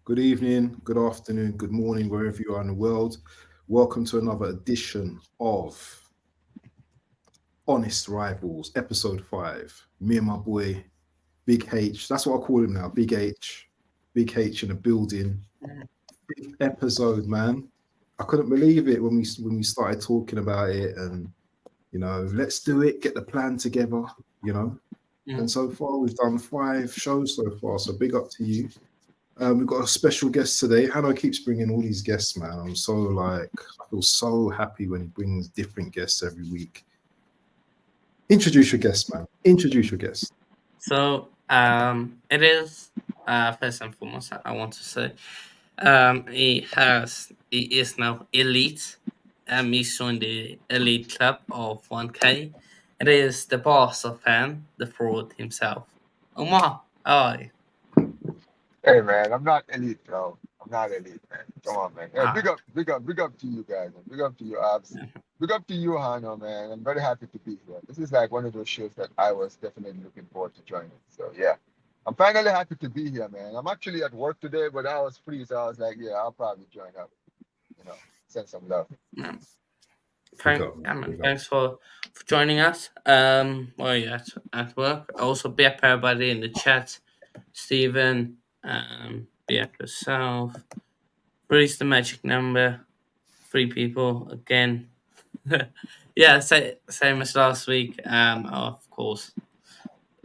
Good evening, good afternoon, good morning, wherever you are in the world. Welcome to another edition of Honest Rivals, Ep.5. Me and my boy, Big H. That's what I call him now, Big H. Big H in the building. Big episode, man. I couldn't believe it when we started talking about it, and let's do it, get the plan together, you know. And so far, we've done 5 shows so far. So big up to you. We've got a special guest today. Hannah keeps bringing all these guests, man. I feel so happy when he brings different guests every week. Introduce your guest, man. Introduce your guest. So it is first and foremost I want to say he is now elite. He's joined the elite club of 1K. It is the boss of fan, the fraud himself. Omar, hi. Hey man, I'm not elite, bro. I'm not elite, man. Come on, man. Hey, Ah, big up to you guys, man. Big up to you, Abs. Big up to you, Hano, man. I'm very happy to be here. This is like one of those shows that I was definitely looking forward to joining. So yeah, I'm finally happy to be here, man. I'm actually at work today, but I was free, so I was like, yeah, I'll probably join up. You know, send some love. um, Big up, man. Big up. thanks for joining us. Well, yeah, at work. Also, be up everybody in the chat. Stephen, be up yourself. Breeze the magic number. 3 people again. Yeah, same as last week. Of course,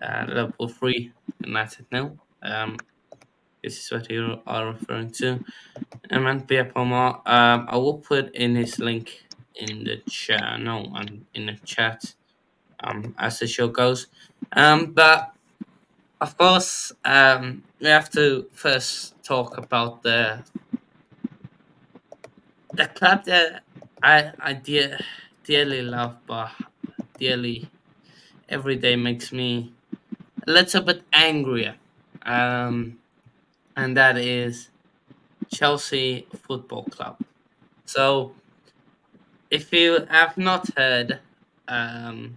Liverpool 3, United 0. This is what you are referring to. And Pierre Pomar, I will put in his link in the chat. No, in the chat. As the show goes. But of course, we have to first talk about the club that I dearly love, but dearly every day makes me a little bit angrier. And that is Chelsea Football Club. So, if you have not heard, um,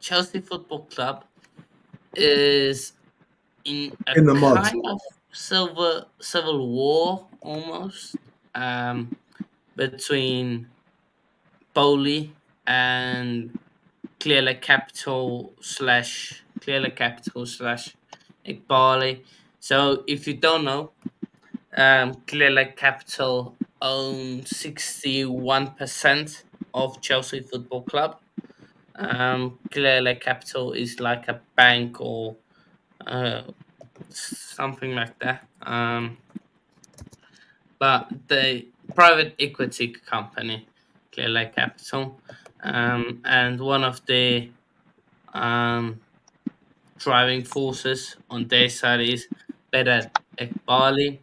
Chelsea Football Club is in a In the mud. kind of civil war almost, between Bowley and Clear Capital slash Iqbali. So if you don't know, Clear Capital owns 61% of Chelsea Football Club. Clear Capital is like a bank or uh, something like that. But the private equity company, Clear Capital, and one of the um, driving forces on their side is better Ekbali.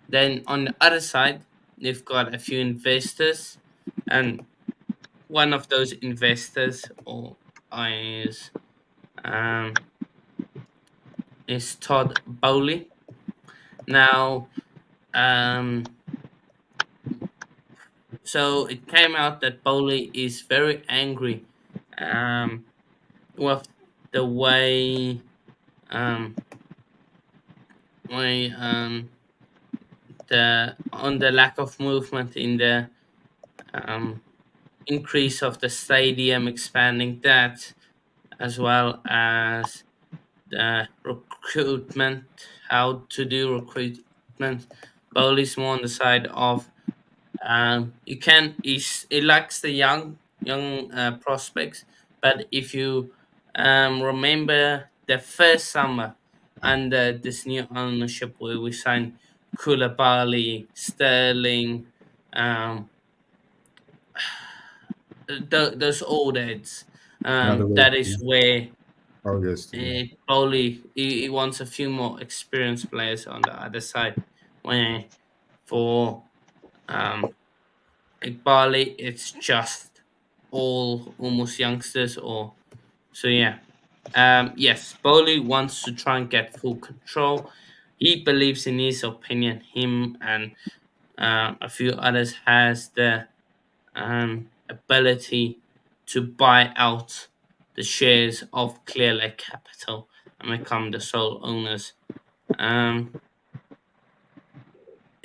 Then on the other side, they've got a few investors, and one of those investors is um, Todd Bowley. Now, um, so it came out that Bowley is very angry um, with the um, way the lack of movement in the um, increase of the stadium, expanding that, as well as the recruitment, how to do recruitment. Bowley's more on the side of you can it likes the young prospects, but if you remember the first summer under this new ownership where we signed Koulibaly, Sterling, um, those old heads, that is Madueke. where Oh, yes. Bowley he wants a few more experienced players on the other side. Where for um, Bali, it's just all almost youngsters. Or so yeah. Yes, Bowley wants to try and get full control. He believes, in his opinion, him and a few others has the ability to buy out the shares of Clear Lake Capital and become the sole owners. Um,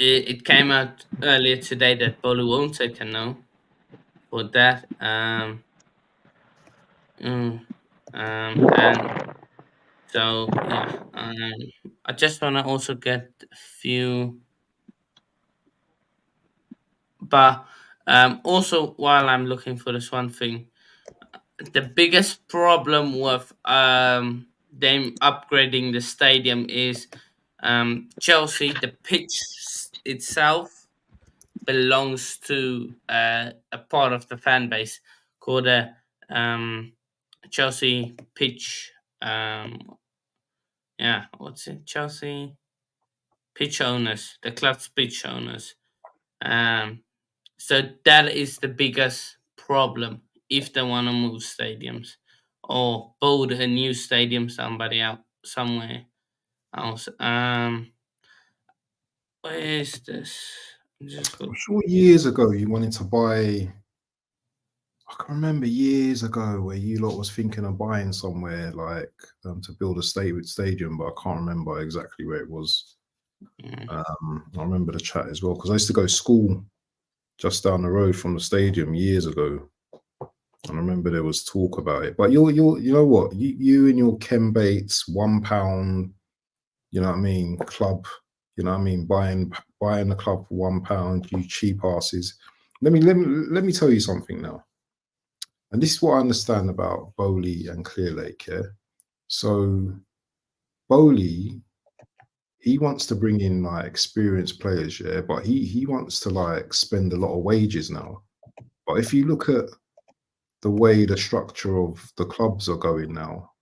it came out earlier today that Bolu won't take a no for that. And so yeah, I just want to also get a few, but also while I'm looking for this one thing, the biggest problem with them upgrading the stadium is Chelsea. The pitch itself belongs to a part of the fan base called a Chelsea pitch. Yeah, what's it? Chelsea pitch owners, the club's pitch owners. Um, so that is the biggest problem if they want to move stadiums or build a new stadium somewhere else. Where is this? Just I'm go. sure years ago you wanted to buy. I can remember years ago where you lot was thinking of buying somewhere like to build a stadium, but I can't remember exactly where it was. Yeah. I remember the chat as well because I used to go to school just down the road from the stadium years ago. And I remember there was talk about it. But you know what? You and your Ken Bates £1, you know what I mean, club, you know what I mean, buying the club for £1, you cheap asses. Let me tell you something now. And this is what I understand about Bowley and Clearlake, yeah. So Bowley, he wants to bring in like experienced players, yeah, but he wants to like spend a lot of wages now. But if you look at the way the structure of the clubs are going now,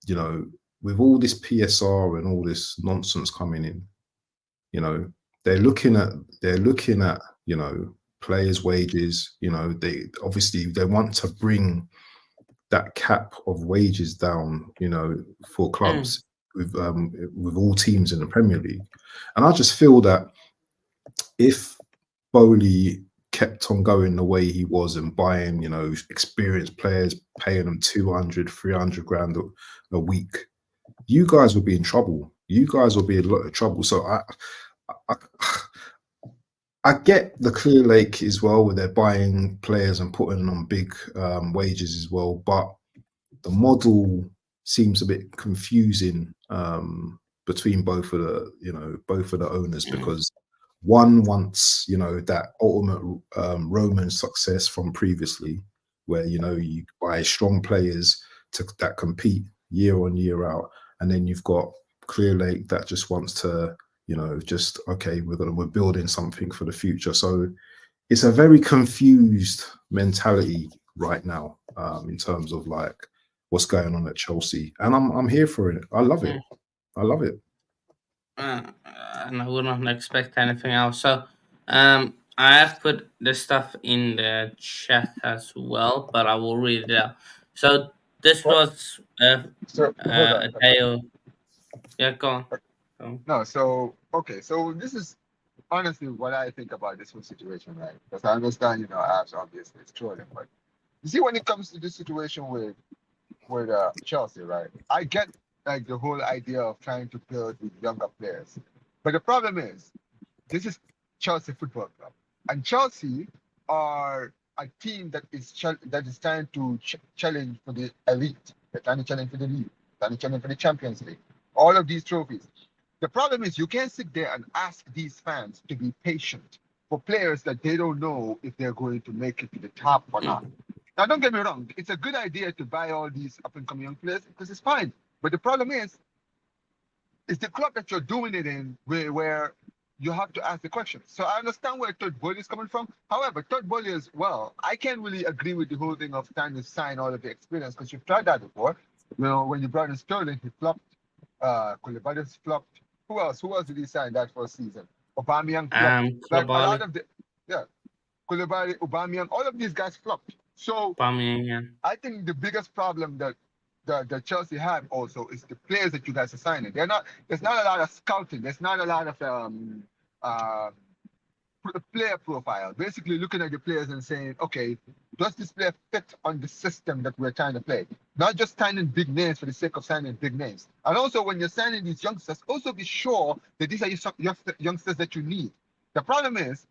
you know, with all this PSR and all this nonsense coming in, you know, they're looking at you know, players' wages. You know, they obviously they want to bring that cap of wages down, you know, for clubs with all teams in the Premier League. And I just feel that if Bowley kept on going the way he was and buying, you know, experienced players, paying them 200, 300 grand a week, you guys will be in trouble. You guys will be in a lot of trouble. So I, I get the Clear Lake as well, where they're buying players and putting them on big wages as well. But the model seems a bit confusing between both of the, you know, both of the owners, because one wants, you know, that ultimate Roman success from previously, where, you know, you buy strong players that compete year on year out, and then you've got Clear Lake that just wants to, you know, just okay, we're building something for the future. So it's a very confused mentality right now in terms of like what's going on at Chelsea, and I'm here for it. I love it. I love it. And I would not expect anything else. So, I have put the stuff in the chat as well, but I will read it out. So this What? was So hold on. a day of, yeah. Go on. Go on. No, so okay, so this is honestly what I think about this whole situation, right? Because I understand, you know, apps obviously it's trolling, but you see, when it comes to this situation with Chelsea, right? I get like the whole idea of trying to build with younger players, but the problem is this is Chelsea Football Club, and Chelsea are a team that is that is trying to challenge for the elite. They're trying to challenge for the league, trying to challenge for the Champions League. All of these trophies. The problem is you can't sit there and ask these fans to be patient for players that they don't know if they're going to make it to the top or not. Now, don't get me wrong. It's a good idea to buy all these up-and-coming young players because it's fine. But the problem is, it's the club that you're doing it in where you have to ask the question. So I understand where Todd Bowley is coming from. However, Todd Bowley as well, I can't really agree with the whole thing of trying to sign all of the experience because you've tried that before. You know, when you brought in Sterling, he flopped. Koulibaly's flopped. Who else? Who else did he sign that first season? Aubameyang flopped. Like a lot Koulibaly, of the, yeah, Koulibaly, Aubameyang, all of these guys flopped. So Aubameyang, I think the biggest problem that Chelsea have also is the players that you guys are signing. They're not. There's not a lot of scouting. There's not a lot of uh, player profile, basically looking at the players and saying, okay, does this player fit on the system that we're trying to play? Not just signing big names for the sake of signing big names. And also, when you're signing these youngsters, also be sure that these are youngsters that you need. The problem is,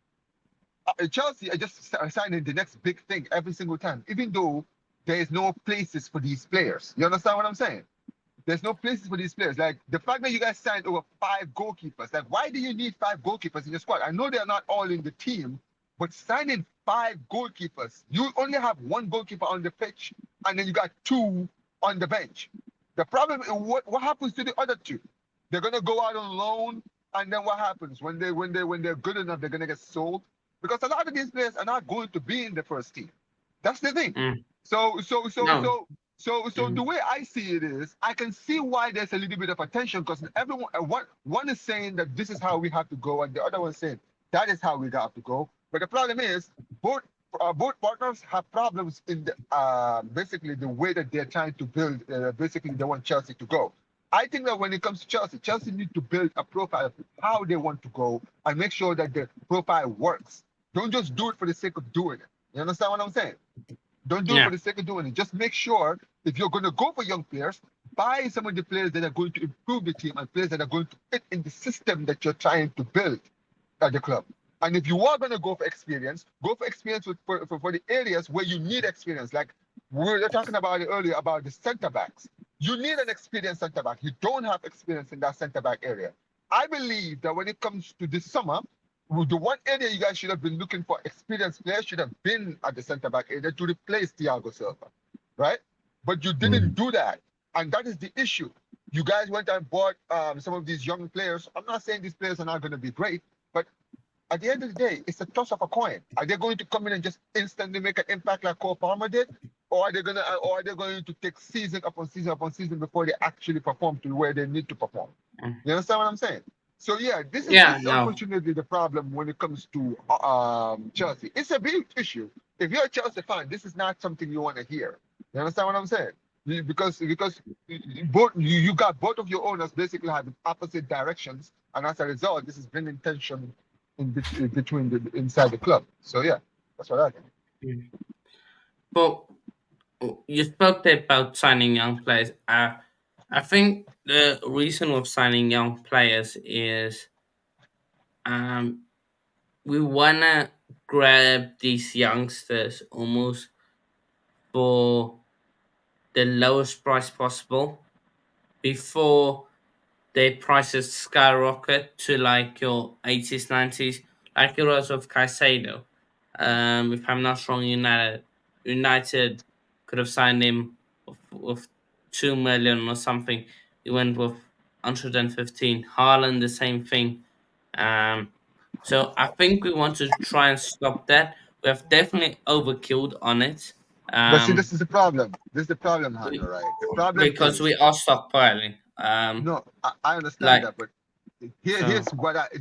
Chelsea are just signing the next big thing every single time, even though there is no places for these players. You understand what I'm saying? There's no places for these players. Like the fact that you guys signed over 5 goalkeepers. Like, why do you need 5 goalkeepers in your squad? I know they're not all in the team, but signing 5 goalkeepers, you only have 1 goalkeeper on the pitch, and then you got 2 on the bench. The problem is what happens to the other 2? They're gonna go out on loan, and then what happens when they're good enough? They're gonna get sold, because a lot of these players are not going to be in the first team. That's the thing. So the way I see it is, I can see why there's a little bit of a tension, because everyone, one is saying that this is how we have to go, and the other one saying that is how we have to go. But the problem is, both partners have problems in the basically the way that they're trying to build. Basically, they want Chelsea to go. I think that when it comes to Chelsea need to build a profile of how they want to go and make sure that the profile works. Don't just do it for the sake of doing it. You understand what I'm saying? Don't do it for the sake of doing it. Just make sure, if you're going to go for young players, buy some of the players that are going to improve the team and players that are going to fit in the system that you're trying to build at the club. And if you are going to go for experience for the areas where you need experience. Like we were talking about it earlier about the centre backs. You need an experienced centre back. You don't have experience in that centre back area. I believe that when it comes to this summer, the one area you guys should have been looking for experienced players should have been at the centre back area to replace Thiago Silva, right? But you didn't do that, and that is the issue. You guys went and bought some of these young players. I'm not saying these players are not going to be great, but at the end of the day, it's a toss of a coin. Are they going to come in and just instantly make an impact like Cole Palmer did, or are they going to take season upon season before they actually perform to where they need to perform? You understand what I'm saying? So yeah, this is unfortunately the problem when it comes to Chelsea. It's a big issue. If you're a Chelsea fan, this is not something you want to hear. You understand what I'm saying? Because you got both of your owners basically having opposite directions, and as a result, this is bringing tension between inside the club. So yeah, that's what I think. But you spoke there about signing young players. I think the reason of signing young players is we wanna grab these youngsters almost for the lowest price possible before their prices skyrocket to like your 80s, 90s, like it was with Caicedo. If I'm not wrong, United could have signed him with 2 million or something. He went with 115. Haaland, the same thing. So I think we want to try and stop that. We have definitely overkilled on it. But see, this is the problem. This is the problem, Hannah, right? The problem Because is, we are stockpiling. no, I understand Like that, but so.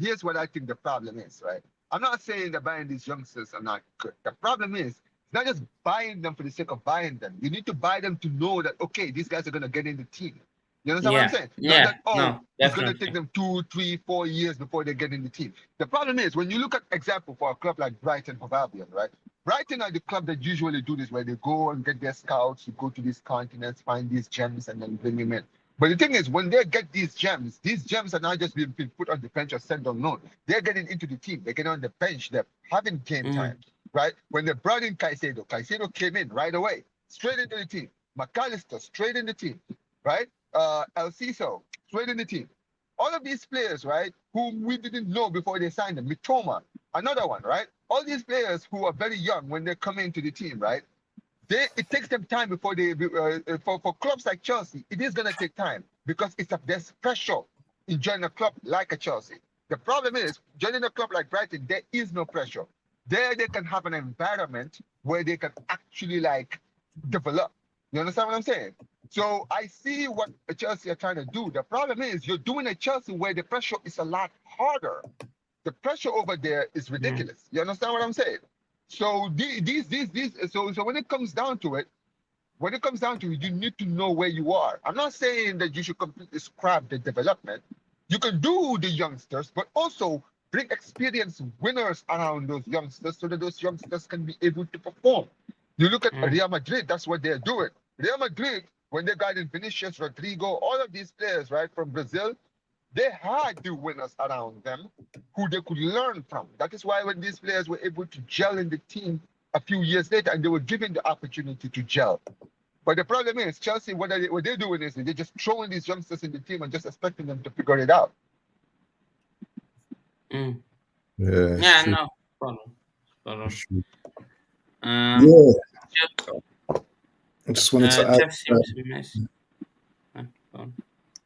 here's what I think the problem is, right? I'm not saying that buying these youngsters are not good. The problem is, it's not just buying them for the sake of buying them. You need to buy them to know that, okay, these guys are going to get in the team. You understand what I'm saying? Not that, No, it's going to take definitely. them 2, 3, 4 years before they get in the team. The problem is, when you look at example for a club like Brighton Hove Albion, right? Brighton are the club that usually do this, where they go and get their scouts, you go to these continents, find these gems, and then bring them in. But the thing is, when they get these gems are not just being put on the bench or sent on loan. They're getting into the team. They're getting on the bench. They're having game time, right? When they brought in Caicedo came in right away, straight into the team. McAllister, straight in the team, right? El Ciso, straight in the team. All of these players, right, whom we didn't know before they signed them. Mitoma, another one, right? All these players who are very young when they come into the team, right? It takes them time before they for clubs like Chelsea, it is gonna take time because there's pressure in joining a club like a Chelsea. The problem is joining a club like Brighton, there is no pressure. There they can have an environment where they can actually like develop. You understand what I'm saying? So I see what Chelsea are trying to do. The problem is you're doing a Chelsea where the pressure is a lot harder. The pressure over there is ridiculous. You understand what I'm saying? So so when it comes down to it, you need to know where you are. I'm not saying that you should completely scrap the development. You can do the youngsters, but also bring experienced winners around those youngsters so that those youngsters can be able to perform. You look at Real Madrid, that's what they're doing. Real Madrid, when they got in Vinicius, Rodrigo, all of these players, right, from Brazil, they had the winners around them who they could learn from. That is why when these players were able to gel in the team a few years later and they were given the opportunity to gel. But the problem is, Chelsea, what they're doing is they're just throwing these youngsters in the team and just expecting them to figure it out. Yeah, Yeah, true. no problem. It's true. Um, Yeah, I just wanted to add. Jeff seems to miss.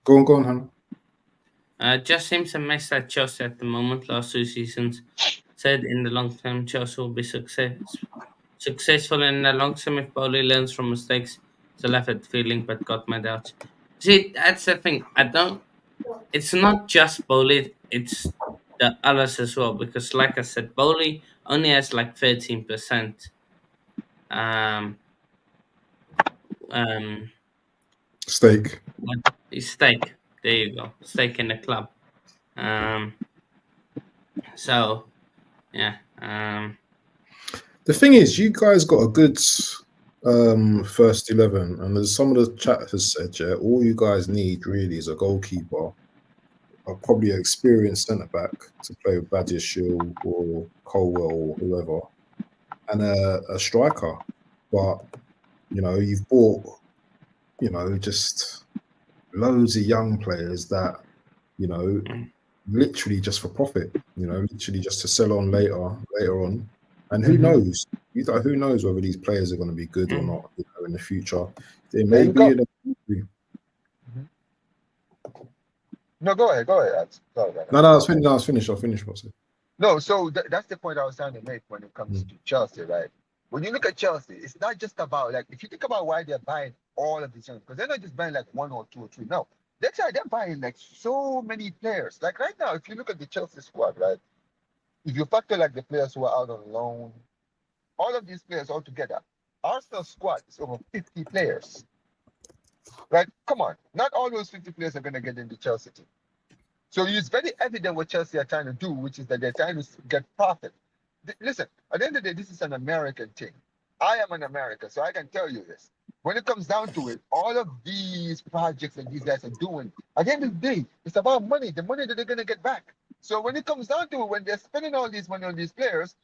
Go on, Hannah. Just seems to miss at Chelsea at the moment. Last 2 seasons said in the long term, Chelsea will be successful in the long term if Bowley learns from mistakes. It's a left feeling, but got my doubts. See, that's the thing. It's not just Bowley, it's the others as well. Because, like I said, Bowley only has like 13% um, um, Stake. stake. There you go, stake in the club. So, yeah. The thing is, you guys got a good first 11, and as some of the chat has said, yeah, all you guys need really is a goalkeeper, probably an experienced centre back to play with Badiashile or Colwell or whoever, and a striker. But you've bought, just loads of young players that, literally just for profit, literally just to sell on later on. And who knows? Who knows whether these players are going to be good or not in the future? They may be in the No, go ahead. No, I was finished. I'll finish what's it. No, so that's the point I was trying to make when it comes to Chelsea, right? When you look at Chelsea, it's not just about, like, if you think about why they're buying all of these young, because they're not just buying like one or two or three. No, they're buying like so many players. Like right now, if you look at the Chelsea squad, right? If you factor like the players who are out on loan, all of these players all together, Arsenal squad is over 50 players. Right? Come on, not all those 50 players are going to get in the Chelsea team. So it's very evident what Chelsea are trying to do, which is that they're trying to get profit. Listen, at the end of the day, this is an American thing. I am an American, so I can tell you this. When it comes down to it, all of these projects that these guys are doing, at the end of the day, it's about money, the money that they're going to get back. So when it comes down to it, when they're spending all this money on these players,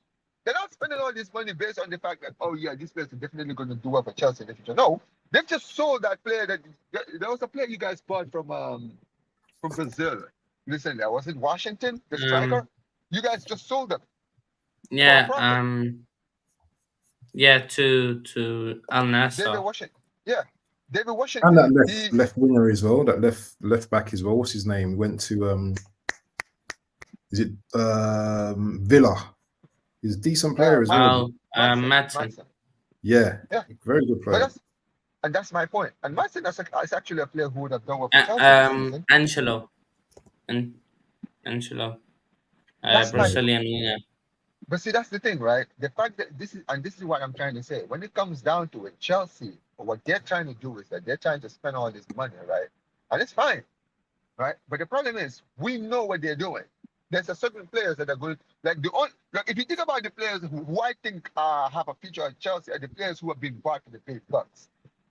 they're not spending all this money based on the fact that, oh yeah, these players are definitely going to do well for Chelsea in the future. No, they've just sold that player. There was a player you guys bought from Brazil. Listen, that was in Washington, the striker. You guys just sold them. Yeah. To Al Nassr. David Washington. Yeah, David Washington. And that left winger as well. That left back as well. What's his name? He went to is it Villa? He's a decent player as well. Madsen. Yeah, very good player. And that's my point. And Madsen is actually a player who would have done well for Chelsea this season. Angelo. That's Brazilian winger. But see, that's the thing, right? The fact that this is what I'm trying to say. When it comes down to it, Chelsea, what they're trying to do is that they're trying to spend all this money, right? And it's fine, right? But the problem is, we know what they're doing. There's a certain players that are going, like if you think about the players who I think have a future at Chelsea, are the players who have been bought for the big bucks.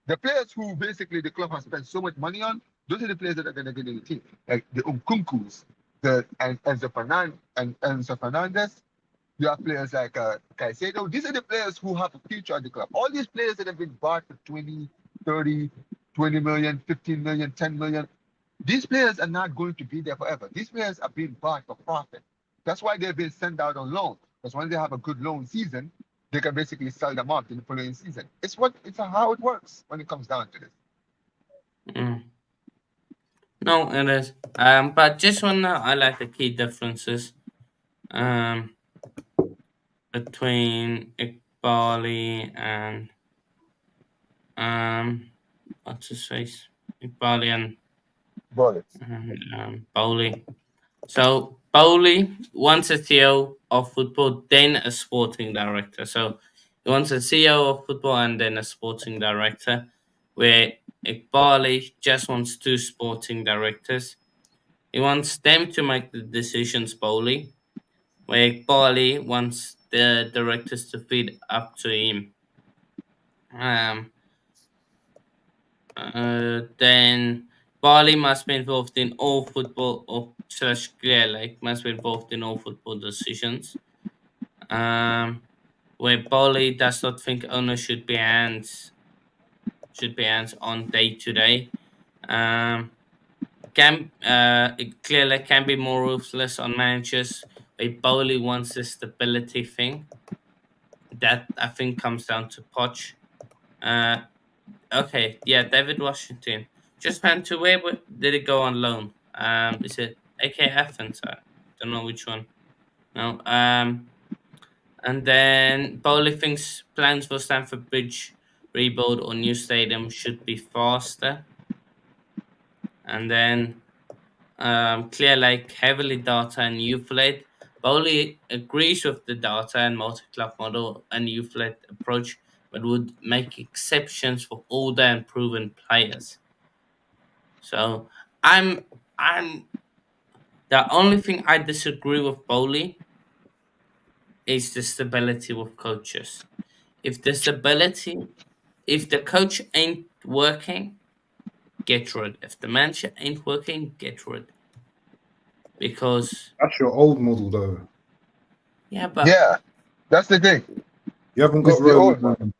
The players who basically the club has spent so much money on, those are the players that are going to get in the team, like the Nkunkus, and Enzo Fernandez. You have players like Caicedo. These are the players who have a future at the club. All these players that have been bought for 20, 30, 20 million, 15 million, 10 million, these players are not going to be there forever. These players are being bought for profit. That's why they've been sent out on loan. Because when they have a good loan season, they can basically sell them off in the following season. It's how it works when it comes down to this. No, it is. But just want to highlight the key differences between Iqbali and what's his face? Iqbali and Bowley. So Bowley wants a CEO of football, then a sporting director. So he wants a CEO of football and then a sporting director, where Iqbali just wants 2 sporting directors. He wants them to make the decisions, Bowley, where Barley wants the directors to feed up to him. Then Barley must be involved in all football or slash Clear Lake must be involved in all football decisions. Where Barley does not think owners should be hands on day to day. Clear Lake can be more ruthless on managers. Where Bowley wants the stability thing. That I think comes down to Poch. Okay, yeah, David Washington just went to where did it go on loan? Is it AK Athens? I don't know which one. No. And then Bowley thinks plans for Stamford Bridge rebuild or new stadium should be faster. And then Clear Lake heavily data and youth-led. Bowley agrees with the data and multi-club model and youth-led approach, but would make exceptions for older and proven players. So I'm the only thing I disagree with Bowley is the stability with coaches. If the coach ain't working, get rid. If the manager ain't working, get rid. Because That's your old model, though. yeah, but Yeah, that's the thing. You haven't got It's the old Roman. one.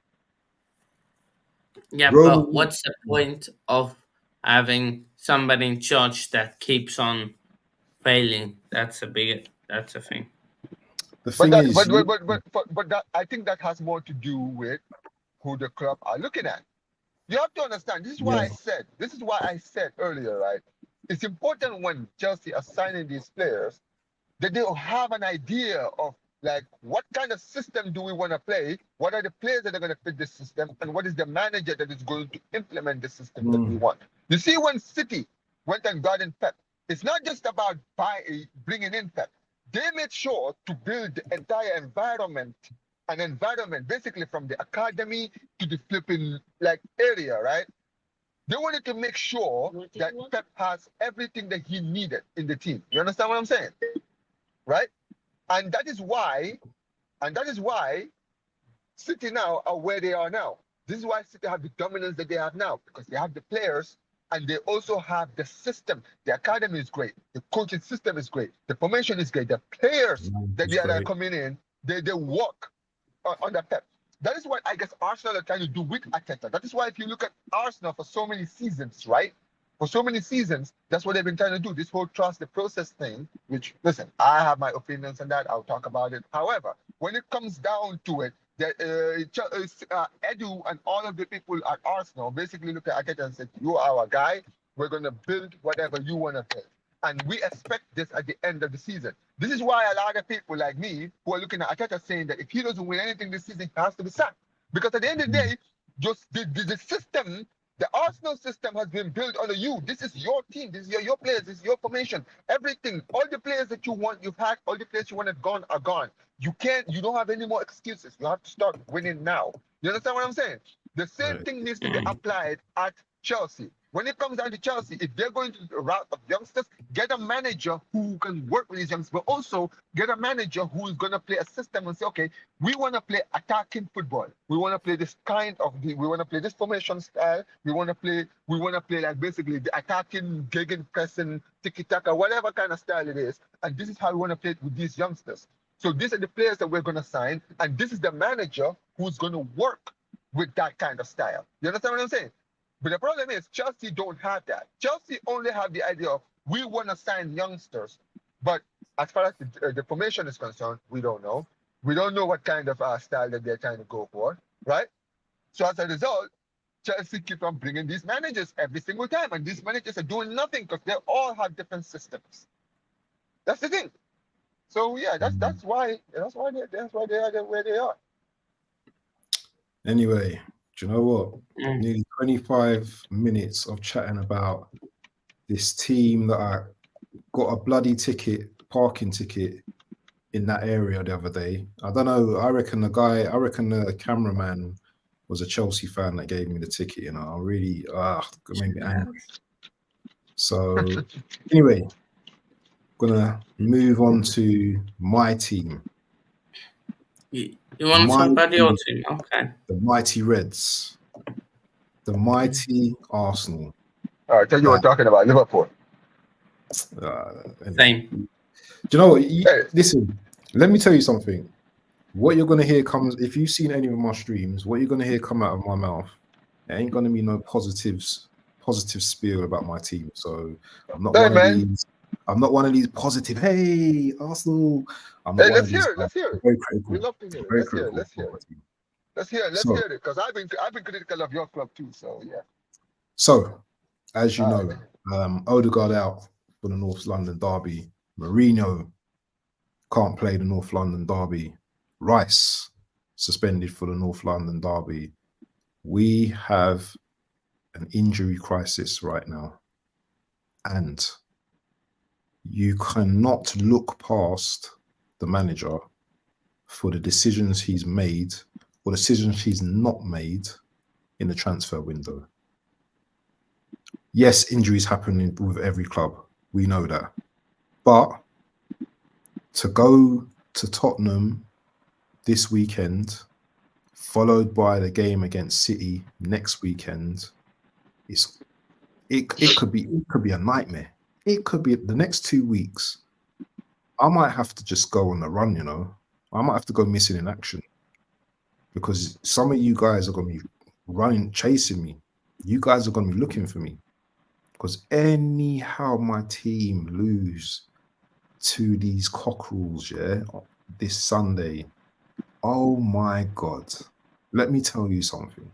yeah, Roman- but what's the point of having somebody in charge that keeps on failing? That's a thing. The But thing that, is, but that, I think that has more to do with who the club are looking at. You have to understand. This is why I said earlier, right? It's important when Chelsea are signing these players that they have an idea of like what kind of system do we want to play, what are the players that are going to fit this system, and what is the manager that is going to implement the system that we want. You see, when City went and got in Pep, it's not just about bringing in Pep. They made sure to build the entire environment, an environment basically from the academy to the flipping like area, right? They wanted to make sure that Pep has everything that he needed in the team. You understand what I'm saying? Right? And that is why City now are where they are now. This is why City have the dominance that they have now, because they have the players and they also have the system. The academy is great. The coaching system is great. The formation is great. The players that are coming in, they work under Pep. That is what I guess Arsenal are trying to do with Arteta. That is why if you look at Arsenal for so many seasons, right? For so many seasons, that's what they've been trying to do. This whole trust the process thing, which, listen, I have my opinions on that. I'll talk about it. However, when it comes down to it, that Edu and all of the people at Arsenal basically look at Arteta and said, you are our guy. We're going to build whatever you want to build. And we expect this at the end of the season. This is why a lot of people like me who are looking at Arteta saying that if he doesn't win anything this season, he has to be sacked. Because at the end of the day, just the system, the Arsenal system has been built on you. This is your team. This is your players. This is your formation. Everything, all the players that you want, you've had, all the players you wanted gone are gone. You don't have any more excuses. You have to start winning now. You understand what I'm saying? The same thing needs to be applied at Chelsea. When it comes down to Chelsea, if they're going to the route of youngsters, get a manager who can work with these youngsters, but also get a manager who is going to play a system and say, okay, we want to play attacking football. We want to play this we want to play this formation style. We want to play like basically the attacking, gegenpressing, tiki-taka, whatever kind of style it is. And this is how we want to play it with these youngsters. So these are the players that we're going to sign. And this is the manager who's going to work with that kind of style. You understand what I'm saying? But the problem is Chelsea don't have that. Chelsea only have the idea of we want to sign youngsters. But as far as the formation is concerned, we don't know. We don't know what kind of style that they're trying to go for, right? So as a result, Chelsea keep on bringing these managers every single time. And these managers are doing nothing because they all have different systems. That's the thing. So yeah, that's why they are where they are. Anyway, do you know what? Nearly 25 minutes of chatting about this team that I got a bloody parking ticket in that area the other day. I don't know. I reckon the cameraman was a Chelsea fan that gave me the ticket. You know, I really made me angry. So anyway, Gonna move on to my team. You want to talk about your team? Okay. The mighty Reds. The mighty Arsenal. I tell you, we're talking about Liverpool. Same. Do you know what? Hey. Listen, let me tell you something. What you're gonna hear comes if you've seen any of my streams. What you're gonna hear come out of my mouth, it ain't gonna be no positive spiel about my team. So I'm not one of these. I'm not one of these positive. Hey, Arsenal. I'm not one of these. Let's hear it. Very critical. We love to hear it. Very Let's hear it. critical. Let's hear it. Because I've been critical of your club too. So yeah. So, as you know, Odegaard out for the North London derby. Mourinho can't play the North London derby. Rice suspended for the North London derby. We have an injury crisis right now, and you cannot look past the manager for the decisions he's made or decisions he's not made in the transfer window. Yes, injuries happen with every club. We know that. But to go to Tottenham this weekend, followed by the game against City next weekend, it could be a nightmare. It could be the next 2 weeks. I might have to just go on the run, you know. I might have to go missing in action because some of you guys are going to be running, chasing me. You guys are going to be looking for me because anyhow my team lose to these cockerels, yeah, this Sunday. Oh my God. Let me tell you something.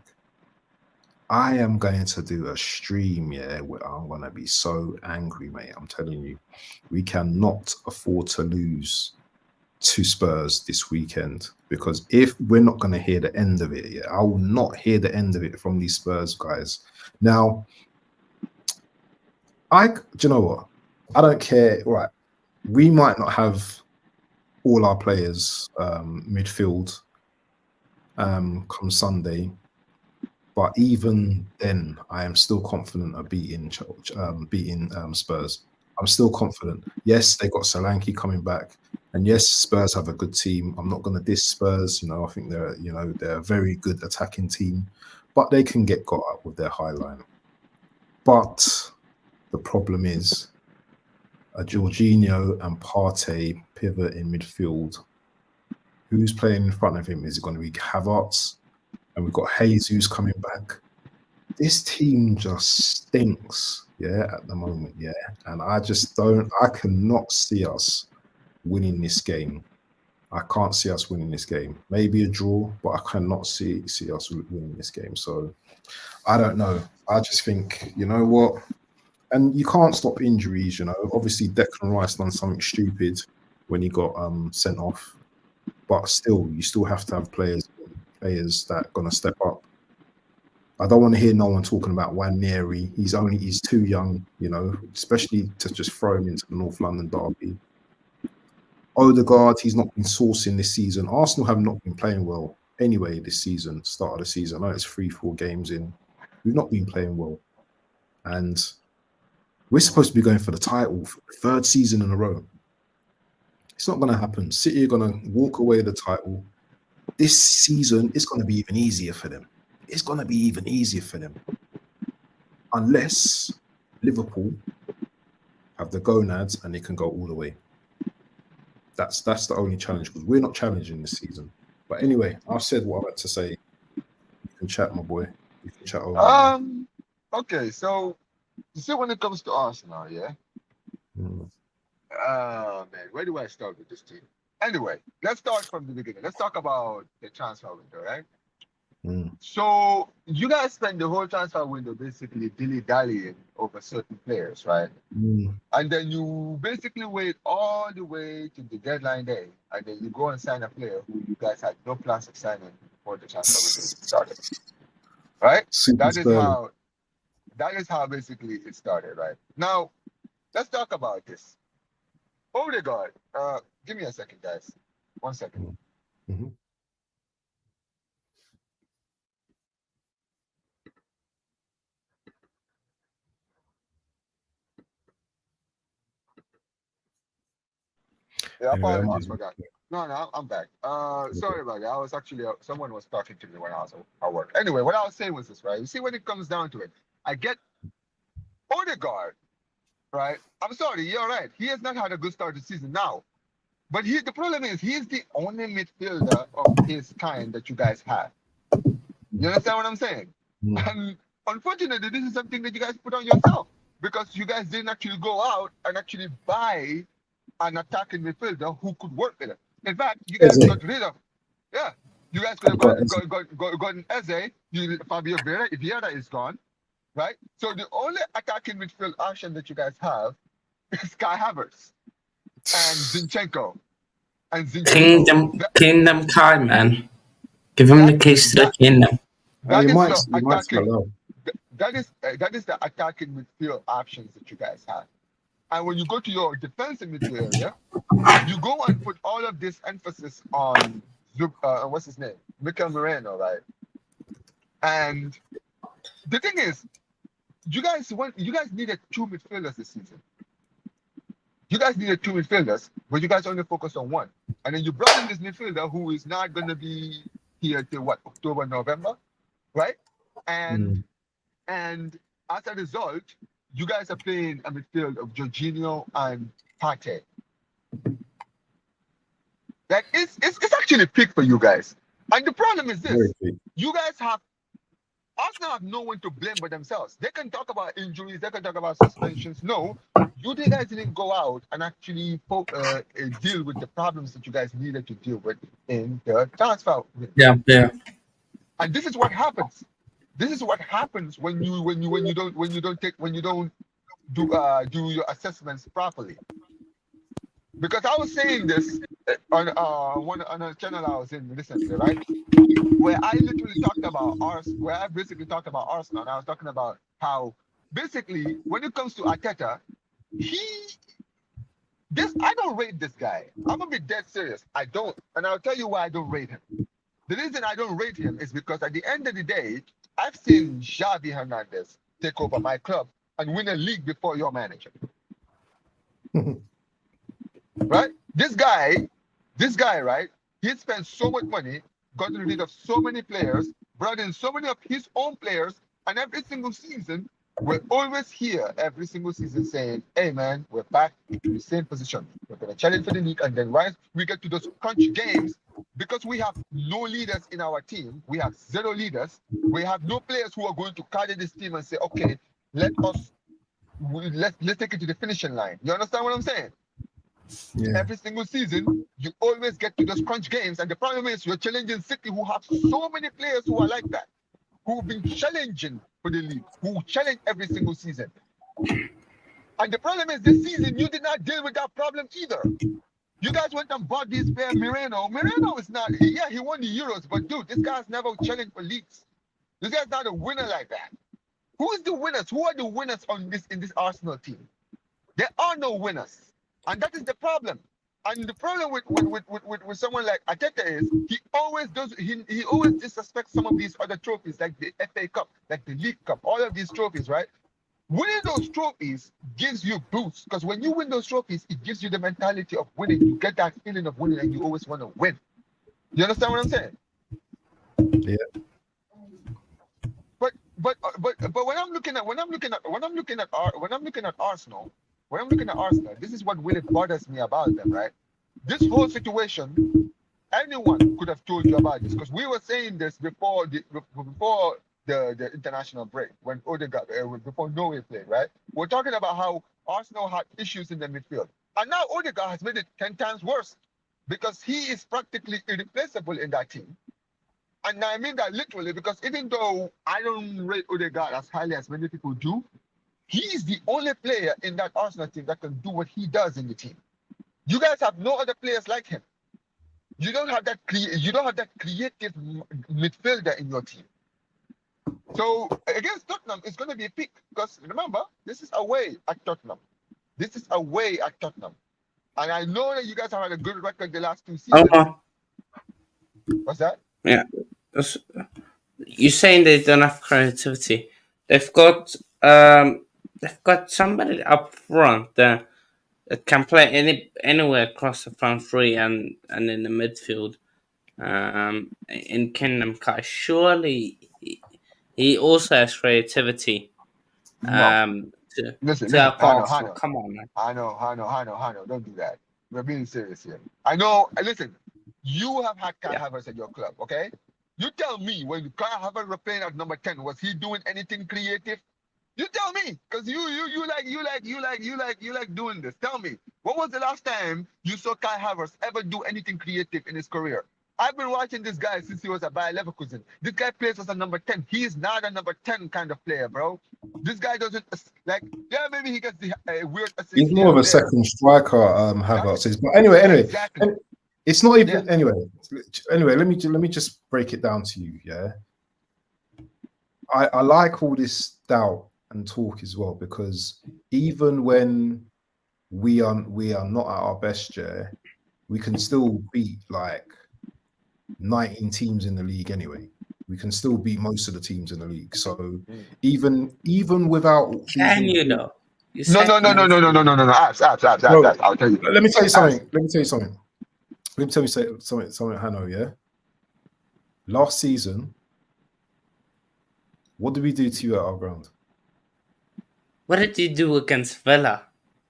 I am going to do a stream, yeah, where I'm going to be so angry, mate. I'm telling you, we cannot afford to lose to Spurs this weekend because if we're not going to hear the end of it, yeah, I will not hear the end of it from these Spurs guys. Now, do you know what? I don't care. Right. We might not have all our players midfield come Sunday, but even then, I am still confident of beating Spurs. I'm still confident. Yes, they got Solanke coming back, and yes, Spurs have a good team. I'm not going to diss Spurs. You know, I think they're a very good attacking team, but they can get got up with their high line. But the problem is a Jorginho and Partey pivot in midfield. Who's playing in front of him? Is it going to be Havertz? And we've got Jesus coming back. This team just stinks, yeah, at the moment, yeah. And I cannot see us winning this game. I can't see us winning this game. Maybe a draw, but I cannot see us winning this game. So I don't know. I just think, you know what? And you can't stop injuries, you know. Obviously, Declan Rice done something stupid when he got sent off. But still, you still have to have players that are going to step up. I don't want to hear no one talking about Waneri. He's too young, you know, especially to just throw him into the North London derby. Odegaard, he's not been sourcing this season. Arsenal have not been playing well anyway this season, start of the season. I know it's 3-4 games in. We've not been playing well. And we're supposed to be going for the title for the third season in a row. It's not going to happen. City are going to walk away with the title. This season is going to be even easier for them. It's going to be even easier for them. Unless Liverpool have the gonads and they can go all the way. That's the only challenge because we're not challenging this season. But anyway, I've said what I had to say. You can chat, my boy. You can chat over. Okay, so you see when it comes to Arsenal, yeah? Oh man, where do I start with this team? Anyway, let's start from the beginning. Let's talk about the transfer window, right? So you guys spend the whole transfer window basically dilly-dallying over certain players, right? And then you basically wait all the way to the deadline day, and then you go and sign a player who you guys had no plans of signing before the transfer window started, right? That is how basically it started, right? Now, let's talk about this. Odegaard, give me a second, guys. 1 second. Yeah, Anyway, I might apologies as for well. that. No, I'm back. Sorry about that. I was actually someone was talking to me when I was at work. Anyway, what I was saying was this, right? You see, when it comes down to it, I get Odegaard, right? I'm sorry, you're right. He has not had a good start to the season now. But the problem is he's the only midfielder of his kind that you guys have. You understand what I'm saying? Mm. And unfortunately, this is something that you guys put on yourself because you guys didn't actually go out and actually buy an attacking midfielder who could work with it. In fact, you guys Eze. got rid of, yeah, you guys could have Got Eze. gotten Eze. Fabio Vieira is gone, right? So the only attacking midfield option that you guys have is Kai Havertz and Zinchenko. And Zinchenko. Kingdom Kai, man. Give him the That keys to the that kingdom. that is the You might attacking. spell out. That is the attacking midfield options that you guys have. And when you go to your defensive midfield area, you go and put all of this emphasis on what's his name, Mikel Moreno, right? And the thing is, you guys needed two midfielders this season. You guys needed two midfielders, but you guys only focused on one. And then you brought in this midfielder who is not going to be here till what, October, November, right? And and as a result, you guys are playing a midfield of Jorginho and Partey. That it's actually peak for you guys. And the problem is this: Very big. you guys have Arsenal have no one to blame but themselves. They can talk about injuries, they can talk about suspensions. No, you guys didn't go out and actually deal with the problems that you guys needed to deal with in the transfer window. Yeah. And this is what happens. This is what happens when you don't do your assessments properly. Because I was saying this on a channel I was in recently, right? Where I literally talked about where I basically talked about Arsenal, and I was talking about how basically when it comes to Arteta, I don't rate this guy. I'm gonna be dead serious. I don't, and I'll tell you why I don't rate him. The reason I don't rate him is because at the end of the day, I've seen Xavi Hernandez take over my club and win a league before your manager. Right? This guy, right? He spent so much money, gotten rid of so many players, brought in so many of his own players, and every single season, we're always here every single season saying, hey man, we're back into the same position. We're gonna challenge for the league, and then once we get to those crunch games, because we have no leaders in our team, we have zero leaders, we have no players who are going to carry this team and say, okay, let's take it to the finishing line. You understand what I'm saying? Yeah. Every single season, you always get to those crunch games, and the problem is you're challenging City, who have so many players who are like that, who've been challenging for the league, who challenge every single season. And the problem is this season, you did not deal with that problem either. You guys went and bought this player, Moreno. Moreno is not, he won the Euros, but dude, this guy's never challenged for leagues. This guy's not a winner like that. Who is the winners? Who are the winners in this Arsenal team? There are no winners. And that is the problem. And the problem with someone like Arteta is he always disrespects some of these other trophies, like the FA Cup, like the League Cup, all of these trophies, right? Winning those trophies gives you boosts, because when you win those trophies, it gives you the mentality of winning. You get that feeling of winning, and you always want to win. You understand what I'm saying? Yeah. But when I'm looking at Arsenal, this is what really bothers me about them, right? This whole situation, anyone could have told you about this, because we were saying this before the international break, when Odegaard before Norway played, right? We're talking about how Arsenal had issues in the midfield, and now Odegaard has made it 10 times worse, because he is practically irreplaceable in that team. And I mean that literally, because even though I don't rate Odegaard as highly as many people do, he's the only player in that Arsenal team that can do what he does in the team. You guys have no other players like him. You don't have that creative midfielder in your team. So against Tottenham, it's going to be a pick, because remember, this is away at Tottenham. And I know that you guys have had a good record the last 2 seasons. What's that? Yeah. You're saying they don't have creativity. They've got somebody up front there. can play anywhere across the front three and in the midfield. In Kingdom Come, surely he also has creativity. No. To Listen, to listen, help Hano, Arsenal. Hano, Come on, man. Hano, don't do that. We're being serious here. I know, listen, you have had Kai Yeah. Havertz at your club, okay? You tell me when Kai Havertz was playing at number 10, was he doing anything creative? You tell me, because you like doing this. Tell me, when was the last time you saw Kai Havertz ever do anything creative in his career? I've been watching this guy since he was at Bayer Leverkusen. This guy plays as a number 10. He is not a number 10 kind of player, bro. This guy doesn't like. Yeah, maybe he gets the weird assist He's here more of and a there. second striker. Havertz is, but anyway, Exactly. and it's not even Yeah. anyway. Let me just break it down to you. Yeah, I like all this doubt and talk as well, because even when we are not at our best, yeah, we can still beat like 19 teams in the league anyway. We can still beat most of the teams in the league. So even without these Can you injuries, though? You No, said no, no, no, no, no, no, no, no, no. Abs. bro, I'll tell you. let me tell you Abs. something. Let me tell you something. Let me tell you something, Hanno, yeah? Last season, what did we do to you at our ground? What did you do against Villa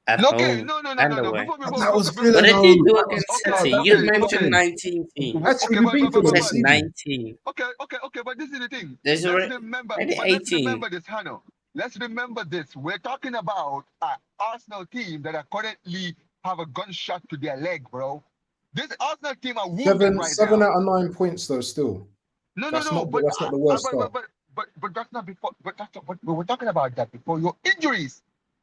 at Okay, home no, no, no, and no, no. away? That was What Villa, did though. you do That was against Okay, City? Villa. That You was mentioned okay. 19 teams. Actually, Okay, we beat You Villa said this season. 19. okay. But this is the thing. There's Let's already remember, but let's 18. remember this, Hano. Let's remember this. We're talking about an Arsenal team that are currently have a gunshot to their leg, bro. This Arsenal team are wounded right Seven now. out of 9 points, though. Still, No, that's not but the worst start. but that's not before. But that's not, but we were talking about that before your injuries.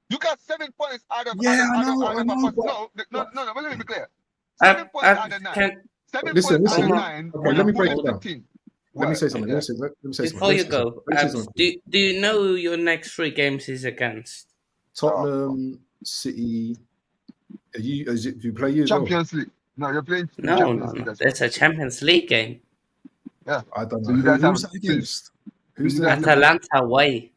You got 7 points out of Yeah, I know, a first. but No. But let me be clear. I, 7 points I out of 9. can 7 points out listen. of Omar, 9 Okay, with let a me Omar, break fully it Omar. fit down. team. Let me What? say something. Okay. Let me say something. Before you go, Let me say something. do you know who your next 3 games is against? Tottenham, City. Do you play you as well? Champions League. No, you're playing in No, Champions no, League no. as well. That's a Champions League game. Yeah. I don't So know. you guys have Who's that so, against? so Who's you the guys can Atalanta away.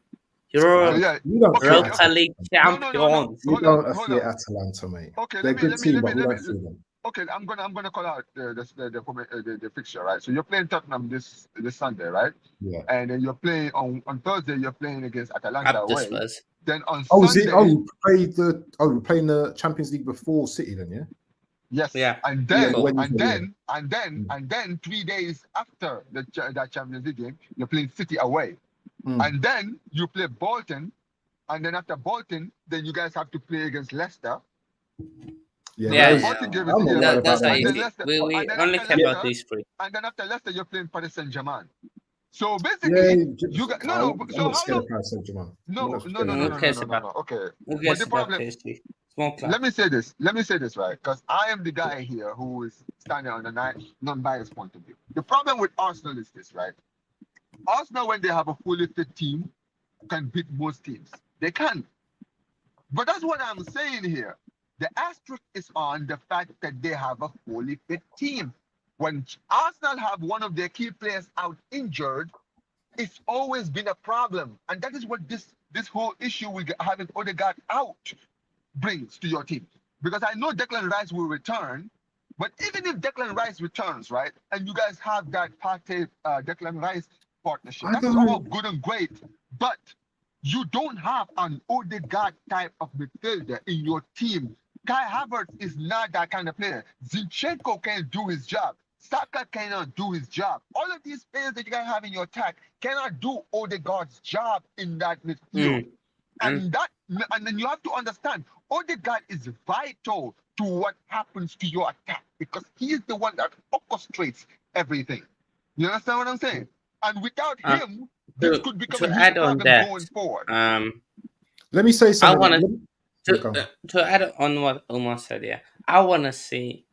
You're so yeah. You don't Okay, fear Europa okay. League Atalanta. No. champions. You don't Hold fear on. Atalanta, mate. Okay, They're a good team, but we don't fear them. okay, I'm gonna call out the fixture, right? So you're playing Tottenham this Sunday, right? Yeah. And then you're playing on Thursday. You're playing against Atalanta Up the away. Spurs. Then on Oh, is it? Sunday, We're playing the Champions League before City, then, yeah. yes, Yeah. and Yeah, then Before. Wednesday. and then 3 days after that Champions League game, you're playing City away, Mm. and then you play Bolton, and then after Bolton, then you guys have to play against Leicester. Yeah, So the those. Bolton game is I'm not here, worried about Those are that. and then easy. Leicester, We and then only after care about Leicester, these 3. and then after Leicester, you're playing Paris Saint-Germain. So Yeah, basically, you got no. I'm So not how scared long? of Paris Saint-Germain. I'm No, not no, scared no, of no, Who no, Paris. no, cares no, no, about no. Okay, who but cares the about problem. PSG? Small club. Let me say this. Right? Because I am the guy here who is standing on the non-biased point of view. The problem with Arsenal is this, right? Arsenal, when they have a fully fit team, can beat most teams. They can. But that's what I'm saying here. The asterisk is on the fact that they have a fully fit team. When Arsenal have one of their key players out injured, it's always been a problem. And that is what this whole issue with having Odegaard out brings to your team. Because I know Declan Rice will return, but even if Declan Rice returns, right, and you guys have that Partey Declan Rice partnership, I that's all don't. good and great. But you don't have an Odegaard type of midfielder in your team. Kai Havertz is not that kind of player. Zinchenko can't do his job. Saka cannot do his job. All of these players that you guys have in your attack cannot do Odegaard's job in that midfield. Mm. And And then you have to understand, Odegaard is vital to what happens to your attack because he's the one that orchestrates everything. You understand what I'm saying? And without him, this could become a to huge add on problem that, going forward. Let me say I something. want Yeah, go on. to add on what Omar said. Yeah, I want to see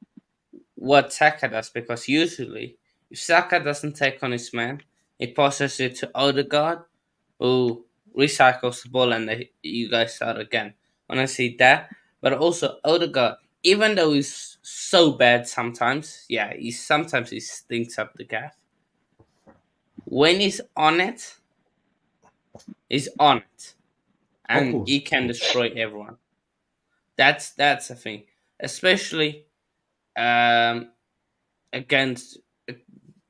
what Saka does because usually if Saka doesn't take on his man, he passes it to Odegaard, who recycles the ball, and you guys start again. I want to see that, but also Odegaard, even though he's so bad sometimes, yeah, sometimes he stinks up the gaff. When he's on it, he's on it, Of and course. he can destroy everyone. That's the thing, especially against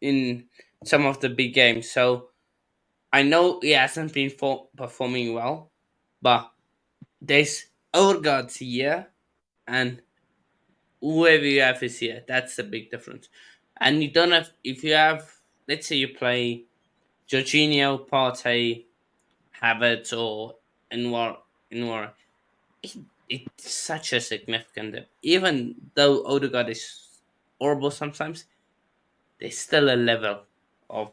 in some of the big games. So I know he hasn't been performing well, but there's Odegaard's here and whoever you have is here. That's the big difference. And you don't have, if you have, let's say you play Jorginho, Partey, Havertz, or Anwar, it, it's such a significant dip. Even though Odegaard is horrible sometimes, there's still a level of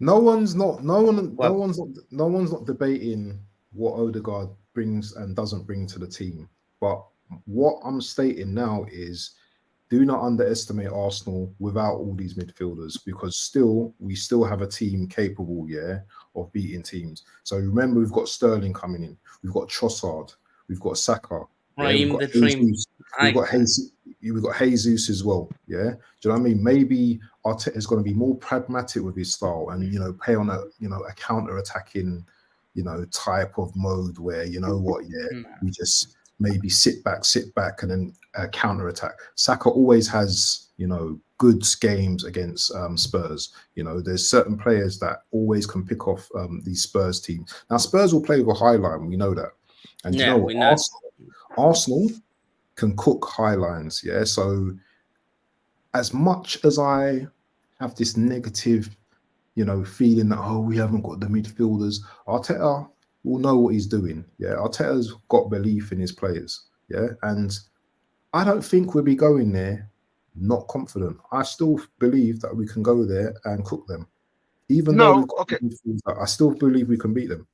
No one's not. well, No one's not debating what Odegaard brings and doesn't bring to the team. But what I'm stating now is, do not underestimate Arsenal without all these midfielders, because we still have a team capable, of beating teams. So remember, we've got Sterling coming in, we've got Trossard, we've got Saka, we've Raheem got the Dream Jesus, icon. we've got Jesus as well. Yeah, do you know what I mean? Maybe Arteta is going to be more pragmatic with his style, and play on a counter-attacking, type of mode where we just maybe sit back, and then counter-attack. Saka always has good games against Spurs. There's certain players that always can pick off these Spurs teams. Now Spurs will play with a high line, we know that, and Yeah, we know. Arsenal can cook high lines. Yeah, so as much as I have this negative feeling that, we haven't got the midfielders, Arteta will know what he's doing. Yeah, Arteta's got belief in his players. Yeah, and I don't think we'll be going there not confident. I still believe that we can go there and cook them. Even though we've got midfielders, I still believe we can beat them.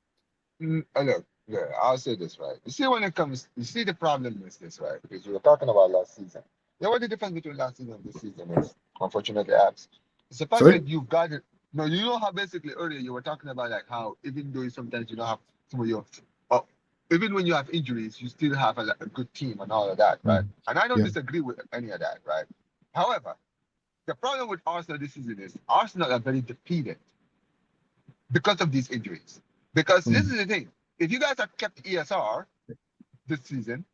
Look, yeah, I'll say this, right? You see, you see the problem is this, right? Because we were talking about last season. You know what the difference between last season and this season is? Unfortunately, Abs. It's the fact Sorry? that you've got it. No, you know how basically earlier you were talking about like how even though sometimes you don't have some of your, even when you have injuries, you still have a good team and all of that, right? And I don't disagree with any of that, right? However, the problem with Arsenal this season is Arsenal are very depleted because of these injuries. Because this is the thing. If you guys have kept ESR this season,